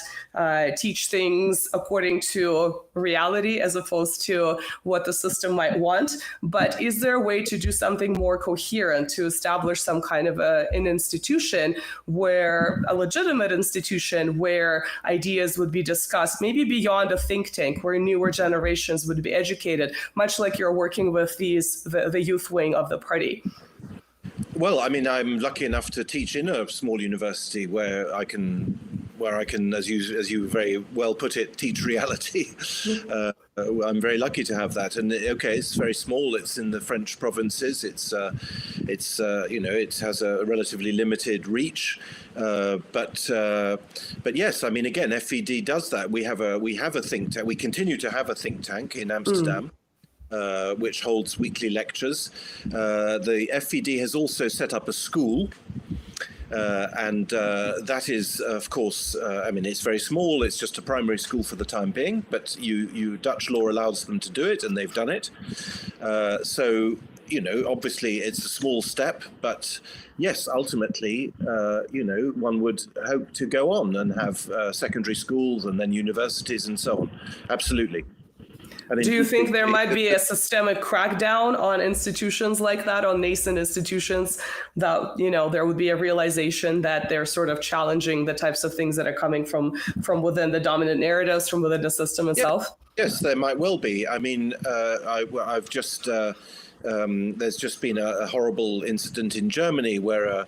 teach things according to reality as opposed to what the system might want. But is there a way to do something more coherent, to establish some kind of an institution, where a legitimate institution where ideas would be discussed, maybe beyond a think tank, where newer generations would be educated, much like you're working with the youth wing of the party? Well, I mean, I'm lucky enough to teach in a small university where I can, as you very well put it, teach reality. I'm very lucky to have that. And okay, it's very small. It's in the French provinces. It has a relatively limited reach. But yes, I mean, again, FED does that. We have a think tank. We continue to have a think tank in Amsterdam. Which holds weekly lectures. The FED has also set up a school, and that is, of course, I mean, it's very small. It's just a primary school for the time being, but Dutch law allows them to do it, and they've done it. So, obviously it's a small step, but yes, ultimately, one would hope to go on and have secondary schools and then universities and so on. Absolutely. I mean, do you think there might be a systemic crackdown on institutions like that, on nascent institutions, that, there would be a realization that they're sort of challenging the types of things that are coming from within the dominant narratives, from within the system itself? Yes, there might well be. I mean, I've just... there's just been a horrible incident in Germany where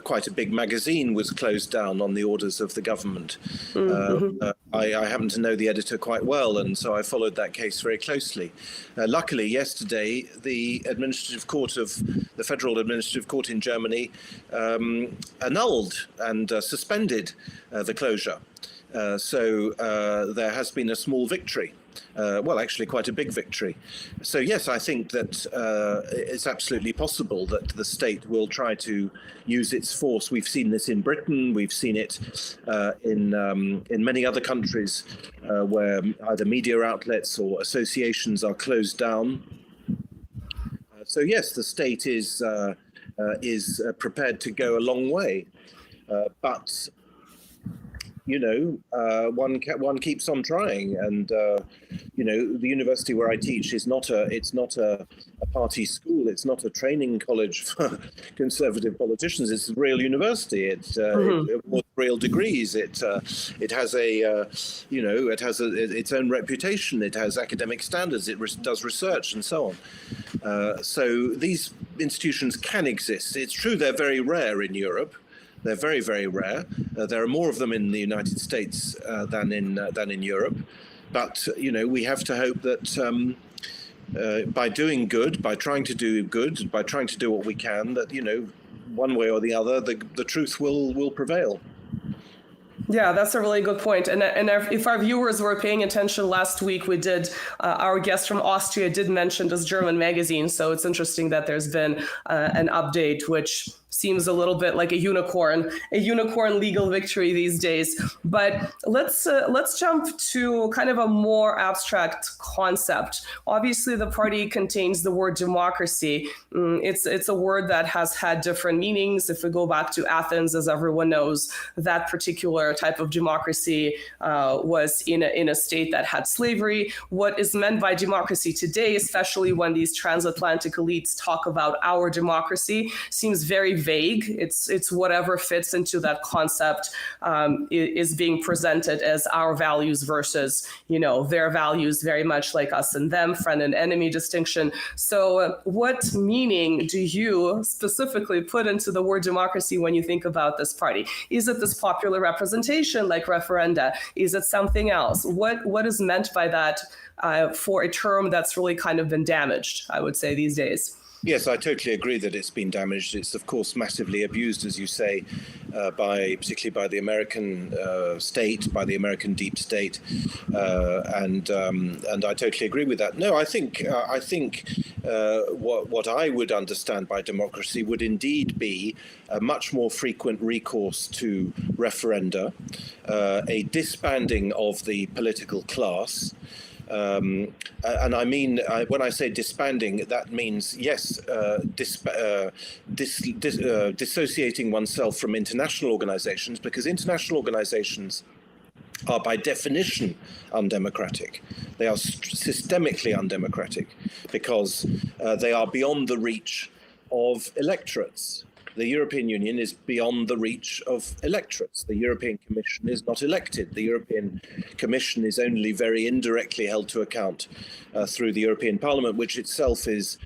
quite a big magazine was closed down on the orders of the government. I happen to know the editor quite well, and so I followed that case very closely. Luckily, yesterday, the Federal Administrative Court in Germany annulled and suspended the closure. So there has been a small victory. Well, actually quite a big victory. So yes, I think that it's absolutely possible that the state will try to use its force. We've seen this in Britain. We've seen it in many other countries where either media outlets or associations are closed down. So yes, the state is prepared to go a long way, but one keeps on trying, and the university where I teach is not a party school. It's not a training college for conservative politicians. It's a real university. It awards real degrees. It has its own reputation. It has academic standards. It does research and so on. So these institutions can exist. It's true they're very rare in Europe. They're very, very rare. There are more of them in the United States than in Europe. But we have to hope that by doing good, by trying to do good, by trying to do what we can, that one way or the other, the truth will prevail. Yeah, that's a really good point. And if our viewers were paying attention last week, we did, our guest from Austria did mention this German magazine. So it's interesting that there's been an update, which seems a little bit like a unicorn legal victory these days. But let's jump to kind of a more abstract concept. Obviously, the party contains the word democracy. It's a word that has had different meanings. If we go back to Athens, as everyone knows, that particular type of democracy was in a state that had slavery. What is meant by democracy today, especially when these transatlantic elites talk about our democracy, seems very vague. It's whatever fits into that concept is being presented as our values versus, their values, very much like us and them, friend and enemy distinction. So what meaning do you specifically put into the word democracy when you think about this party? Is it this popular representation like referenda? Is it something else? What is meant by that for a term that's really kind of been damaged, I would say, these days? Yes, I totally agree that it's been damaged. It's, of course, massively abused, as you say, particularly by the American state, by the American deep state, and I totally agree with that. No, I think what I would understand by democracy would indeed be a much more frequent recourse to referenda, a disbanding of the political class. And I mean, when I say disbanding, that means, yes, dissociating oneself from international organizations, because international organizations are by definition undemocratic. They are systemically undemocratic because they are beyond the reach of electorates. The European Union is beyond the reach of electorates. The European Commission is not elected. The European Commission is only very indirectly held to account through the European Parliament, which itself is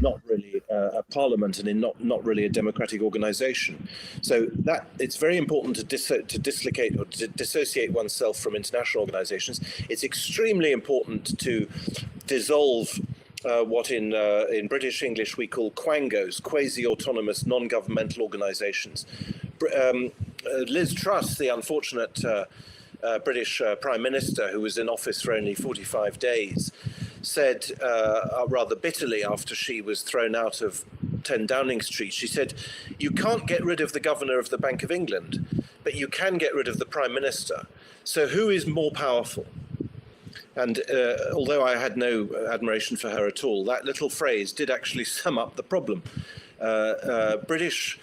not really a parliament and not really a democratic organization. So that it's very important to dislocate or to dissociate oneself from international organizations. It's extremely important to dissolve what in British English we call quangos, quasi-autonomous non-governmental organizations. Liz Truss, the unfortunate British Prime Minister who was in office for only 45 days, said rather bitterly after she was thrown out of 10 Downing Street, she said, "You can't get rid of the Governor of the Bank of England, but you can get rid of the Prime Minister. So who is more powerful?" And although I had no admiration for her at all, that little phrase did actually sum up the problem. British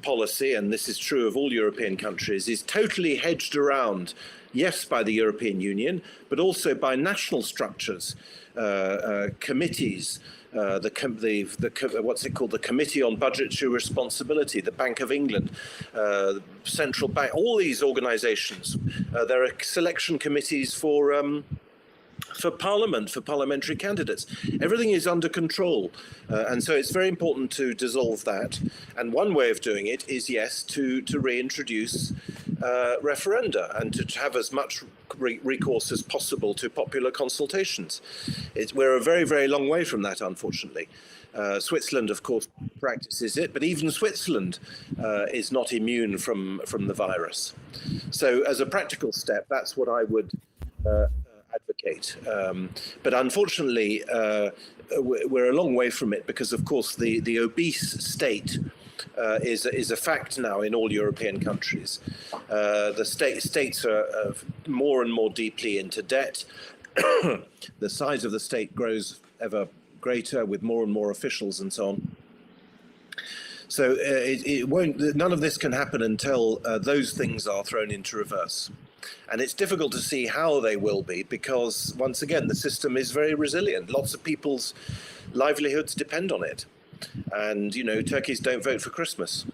policy, and this is true of all European countries, is totally hedged around, yes, by the European Union, but also by national structures, committees, what's it called? The Committee on Budgetary Responsibility, the Bank of England, Central Bank, all these organizations. There are selection committees for Parliament, for parliamentary candidates. Everything is under control. And so it's very important to dissolve that. And one way of doing it is, yes, to reintroduce referenda and to have as much recourse as possible to popular consultations. We're a very, very long way from that, unfortunately. Switzerland, of course, practices it, but even Switzerland is not immune from the virus. So as a practical step, that's what I would advocate. But unfortunately, we're a long way from it because, of course, the obese state is a fact now in all European countries. The states are more and more deeply into debt. The size of the state grows ever greater with more and more officials and so on. So it won't. None of this can happen until those things are thrown into reverse. And it's difficult to see how they will be because, once again, the system is very resilient. Lots of people's livelihoods depend on it. And, turkeys don't vote for Christmas.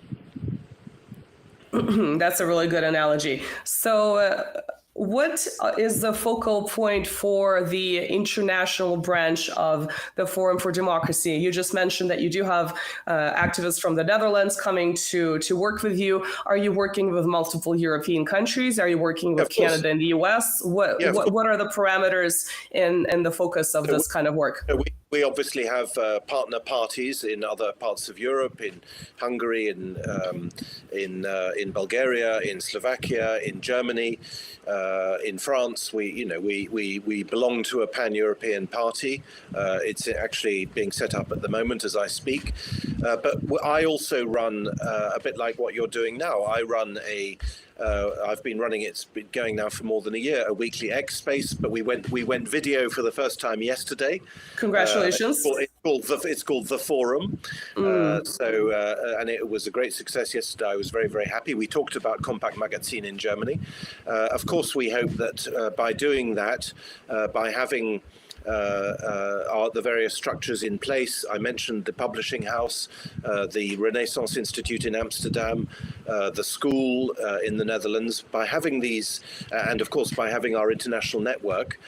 That's a really good analogy. So what is the focal point for the international branch of the Forum for Democracy? You just mentioned that you do have activists from the Netherlands coming to work with you. Are you working with multiple European countries? Are you working with Canada and the US? What are the parameters and the focus of this kind of work? We obviously have partner parties in other parts of Europe, in Hungary, in Bulgaria, in Slovakia, in Germany, in France. We belong to a pan-European party. It's actually being set up at the moment as I speak. But I also run a bit like what you're doing now. I run I've been running it's been going now for more than a year, a weekly X space, but we went video for the first time yesterday. Congratulations. It's called The Forum. And it was a great success yesterday. I was very, very happy. We talked about Compact Magazine in Germany. Of course, we hope that by doing that, by having the various structures in place. I mentioned the publishing house, the Renaissance Institute in Amsterdam, the school in the Netherlands. By having these, and of course by having our international network,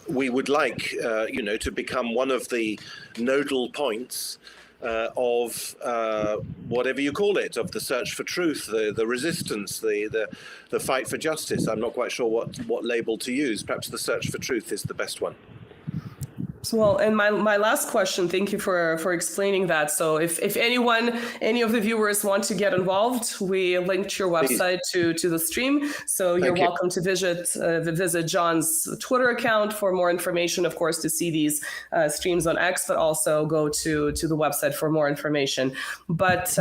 we would like, to become one of the nodal points of whatever you call it, of the search for truth, the resistance, the fight for justice. I'm not quite sure what label to use. Perhaps the search for truth is the best one. Well, and my last question, thank you for explaining that. So if any of the viewers want to get involved, we linked your website to the stream. So you're welcome to visit John's Twitter account for more information, of course, to see these streams on X, but also go to the website for more information. But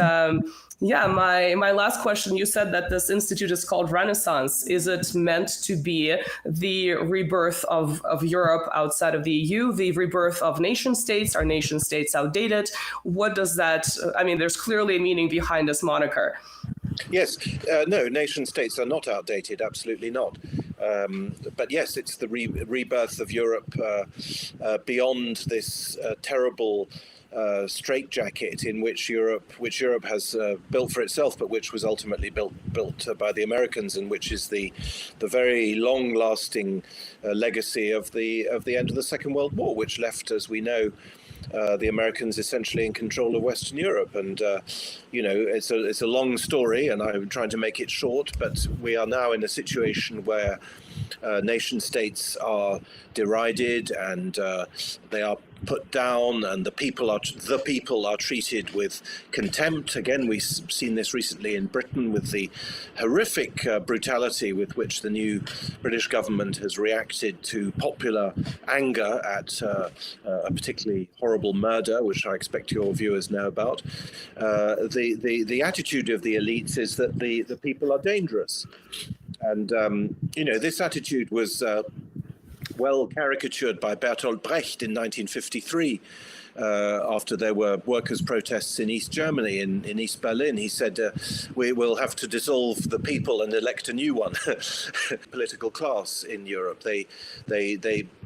my last question, you said that this institute is called Renaissance. Is it meant to be the rebirth of Europe outside of the EU, the rebirth of nation states? Are nation states outdated? What does that, there's clearly a meaning behind this moniker. Yes, no, nation states are not outdated, absolutely not. But yes, it's the rebirth of Europe beyond this terrible straitjacket in which Europe has built for itself, but which was ultimately built by the Americans, and which is the very long-lasting legacy of the end of the Second World War, which left, as we know, the Americans essentially in control of Western Europe. And it's a long story, and I'm trying to make it short. But we are now in a situation where nation states are derided and they are put down, and the people are treated with contempt. Again, we've seen this recently in Britain with the horrific brutality with which the new British government has reacted to popular anger at a particularly horrible murder, which I expect your viewers know about. The attitude of the elites is that the people are dangerous. And, this attitude was well caricatured by Bertolt Brecht in 1953. After there were workers' protests in East Germany, in East Berlin, he said, we will have to dissolve the people and elect a new one. Political class in Europe. They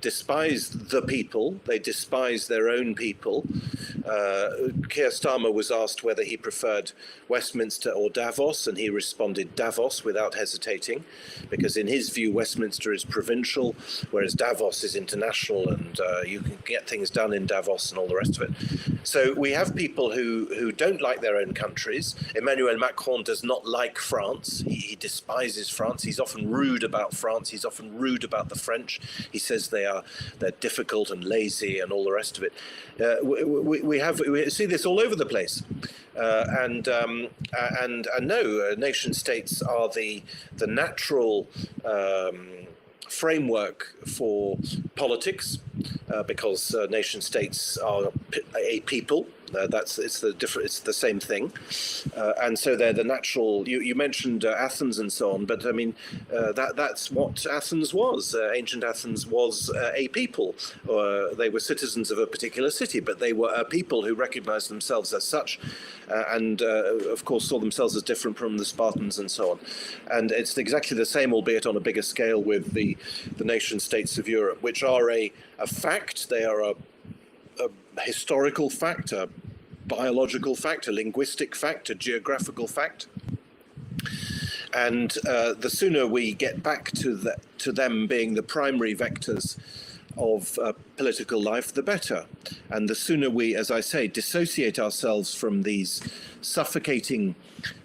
despise the people. They despise their own people. Keir Starmer was asked whether he preferred Westminster or Davos, and he responded Davos without hesitating, because in his view, Westminster is provincial, whereas Davos is international, and you can get things done in Davos and all the rest of it. So we have people who don't like their own countries. Emmanuel Macron does not like France. He despises France. He's often rude about France. He's often rude about the French. He says they're difficult and lazy and all the rest of it. We see this all over the place. And no, nation states are the natural framework for politics, because nation states are a people. It's the same thing, and so they're the natural. You mentioned Athens and so on, but I mean that's what Athens was. Ancient Athens was a people. They were citizens of a particular city, but they were a people who recognized themselves as such, and of course saw themselves as different from the Spartans and so on. And it's exactly the same, albeit on a bigger scale, with the nation states of Europe, which are a fact. They are a historical fact, a biological fact, a linguistic fact, a geographical fact. And the sooner we get back to them being the primary vectors of political life, the better. And the sooner we, as I say, dissociate ourselves from these suffocating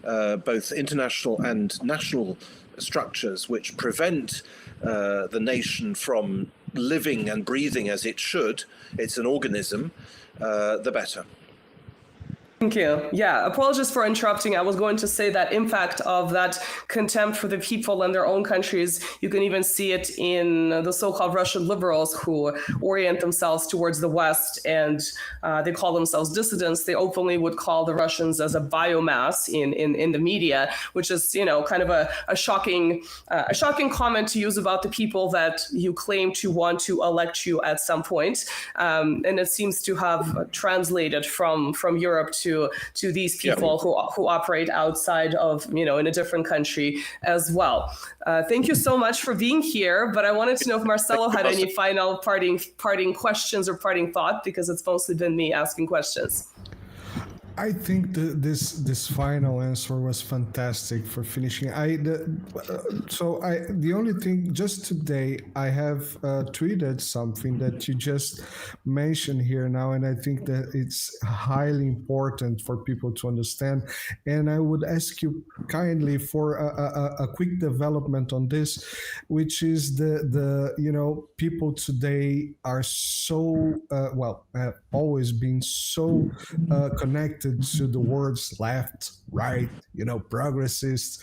both international and national structures which prevent the nation from living and breathing as it should, it's an organism, the better. Thank you. Yeah, apologies for interrupting. I was going to say that impact of that contempt for the people and their own countries, you can even see it in the so-called Russian liberals who orient themselves towards the West, and they call themselves dissidents. They openly would call the Russians as a biomass in the media, which is, you know, kind of a shocking comment to use about the people that you claim to want to elect you at some point. And it seems to have translated from Europe to these people who operate outside of, you know, in a different country as well. Thank you so much for being here. But I wanted to know if Marcelo had any final parting questions or parting thought, because it's mostly been me asking questions. I think this final answer was fantastic for finishing. The only thing, just today I have tweeted something that you just mentioned here now, and I think that it's highly important for people to understand. And I would ask you kindly for a quick development on this, which is the you know, people today are so have always been so connected to the words left, right, you know, progressist,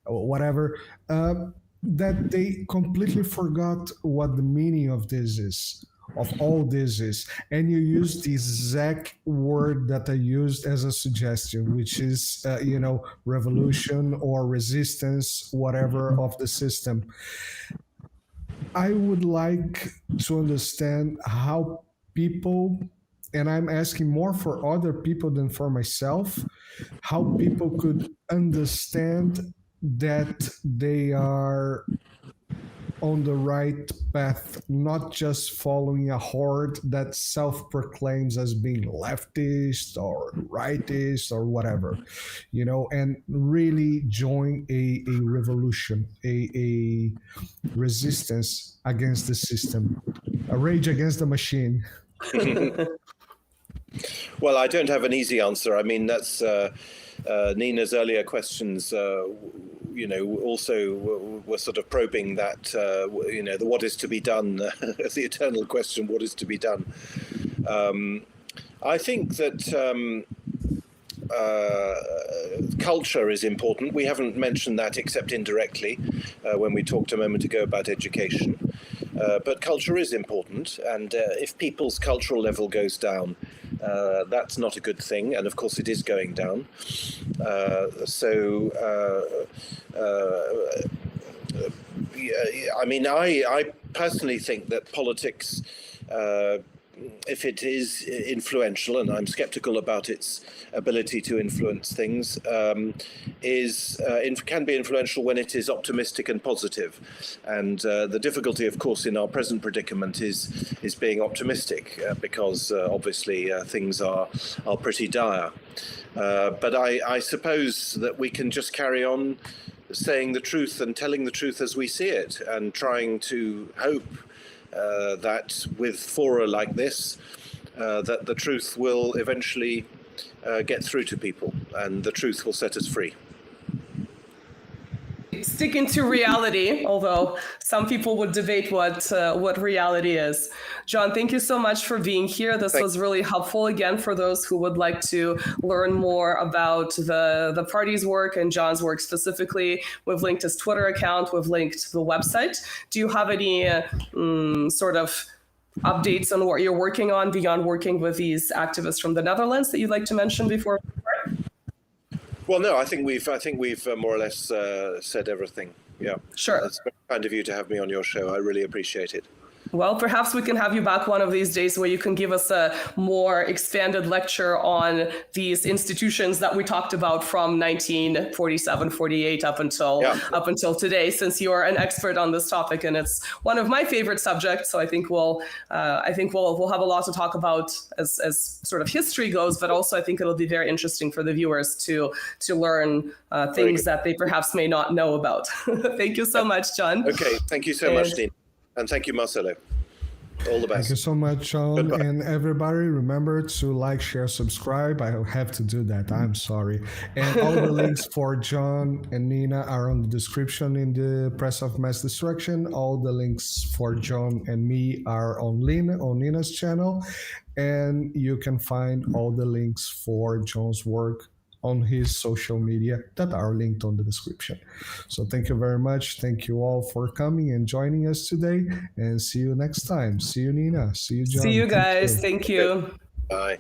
whatever, that they completely forgot what the meaning of this is, of all this is. And you use the exact word that I used as a suggestion, which is, you know, revolution or resistance, whatever, of the system. I would like to understand how people, and I'm asking more for other people than for myself, how people could understand that they are on the right path, not just following a horde that self-proclaims as being leftist or rightist or whatever, you know, and really join a revolution, a resistance against the system, a rage against the machine. Well, I don't have an easy answer. I mean, that's Nina's earlier questions, you know, also were sort of probing that, you know, the what is to be done, the eternal question, what is to be done. I think that culture is important. We haven't mentioned that except indirectly when we talked a moment ago about education. But culture is important, and if people's cultural level goes down, that's not a good thing, and of course it is going down. I mean, I personally think that politics, if it is influential, and I'm skeptical about its ability to influence things, can be influential when it is optimistic and positive. And the difficulty, of course, in our present predicament is being optimistic, because obviously things are pretty dire. But I suppose that we can just carry on saying the truth and telling the truth as we see it, and trying to hope that with fora like this, that the truth will eventually get through to people, and the truth will set us free. Sticking to reality, although some people would debate what reality is. John, thank you so much for being here. This was really helpful, again, for those who would like to learn more about the party's work and John's work specifically. We've linked his Twitter account. We've linked the website. Do you have any sort of updates on what you're working on beyond working with these activists from the Netherlands that you'd like to mention before? Well, no, I think we've more or less said everything. Yeah, sure. It's very kind of you to have me on your show. I really appreciate it. Well, perhaps we can have you back one of these days where you can give us a more expanded lecture on these institutions that we talked about from 1947, 48 up until today, since you are an expert on this topic, and it's one of my favorite subjects. So I think we'll have a lot to talk about as sort of history goes, but also I think it'll be very interesting for the viewers to learn things that they perhaps may not know about. Thank you so much, John. Okay, thank you so much, Dean. And thank you, Marcelo. All the best. Thank you so much, John. Goodbye. And everybody, remember to like, share, subscribe. I have to do that. I'm sorry. And all the links for John and Nina are on the description in the Press of Mass Destruction. All the links for John and me are on Nina's channel. And you can find all the links for John's work on his social media that are linked on the description. So thank you very much. Thank you all for coming and joining us today, and see you next time. See you, Nina. See you, John. See you guys. Thank you. Bye.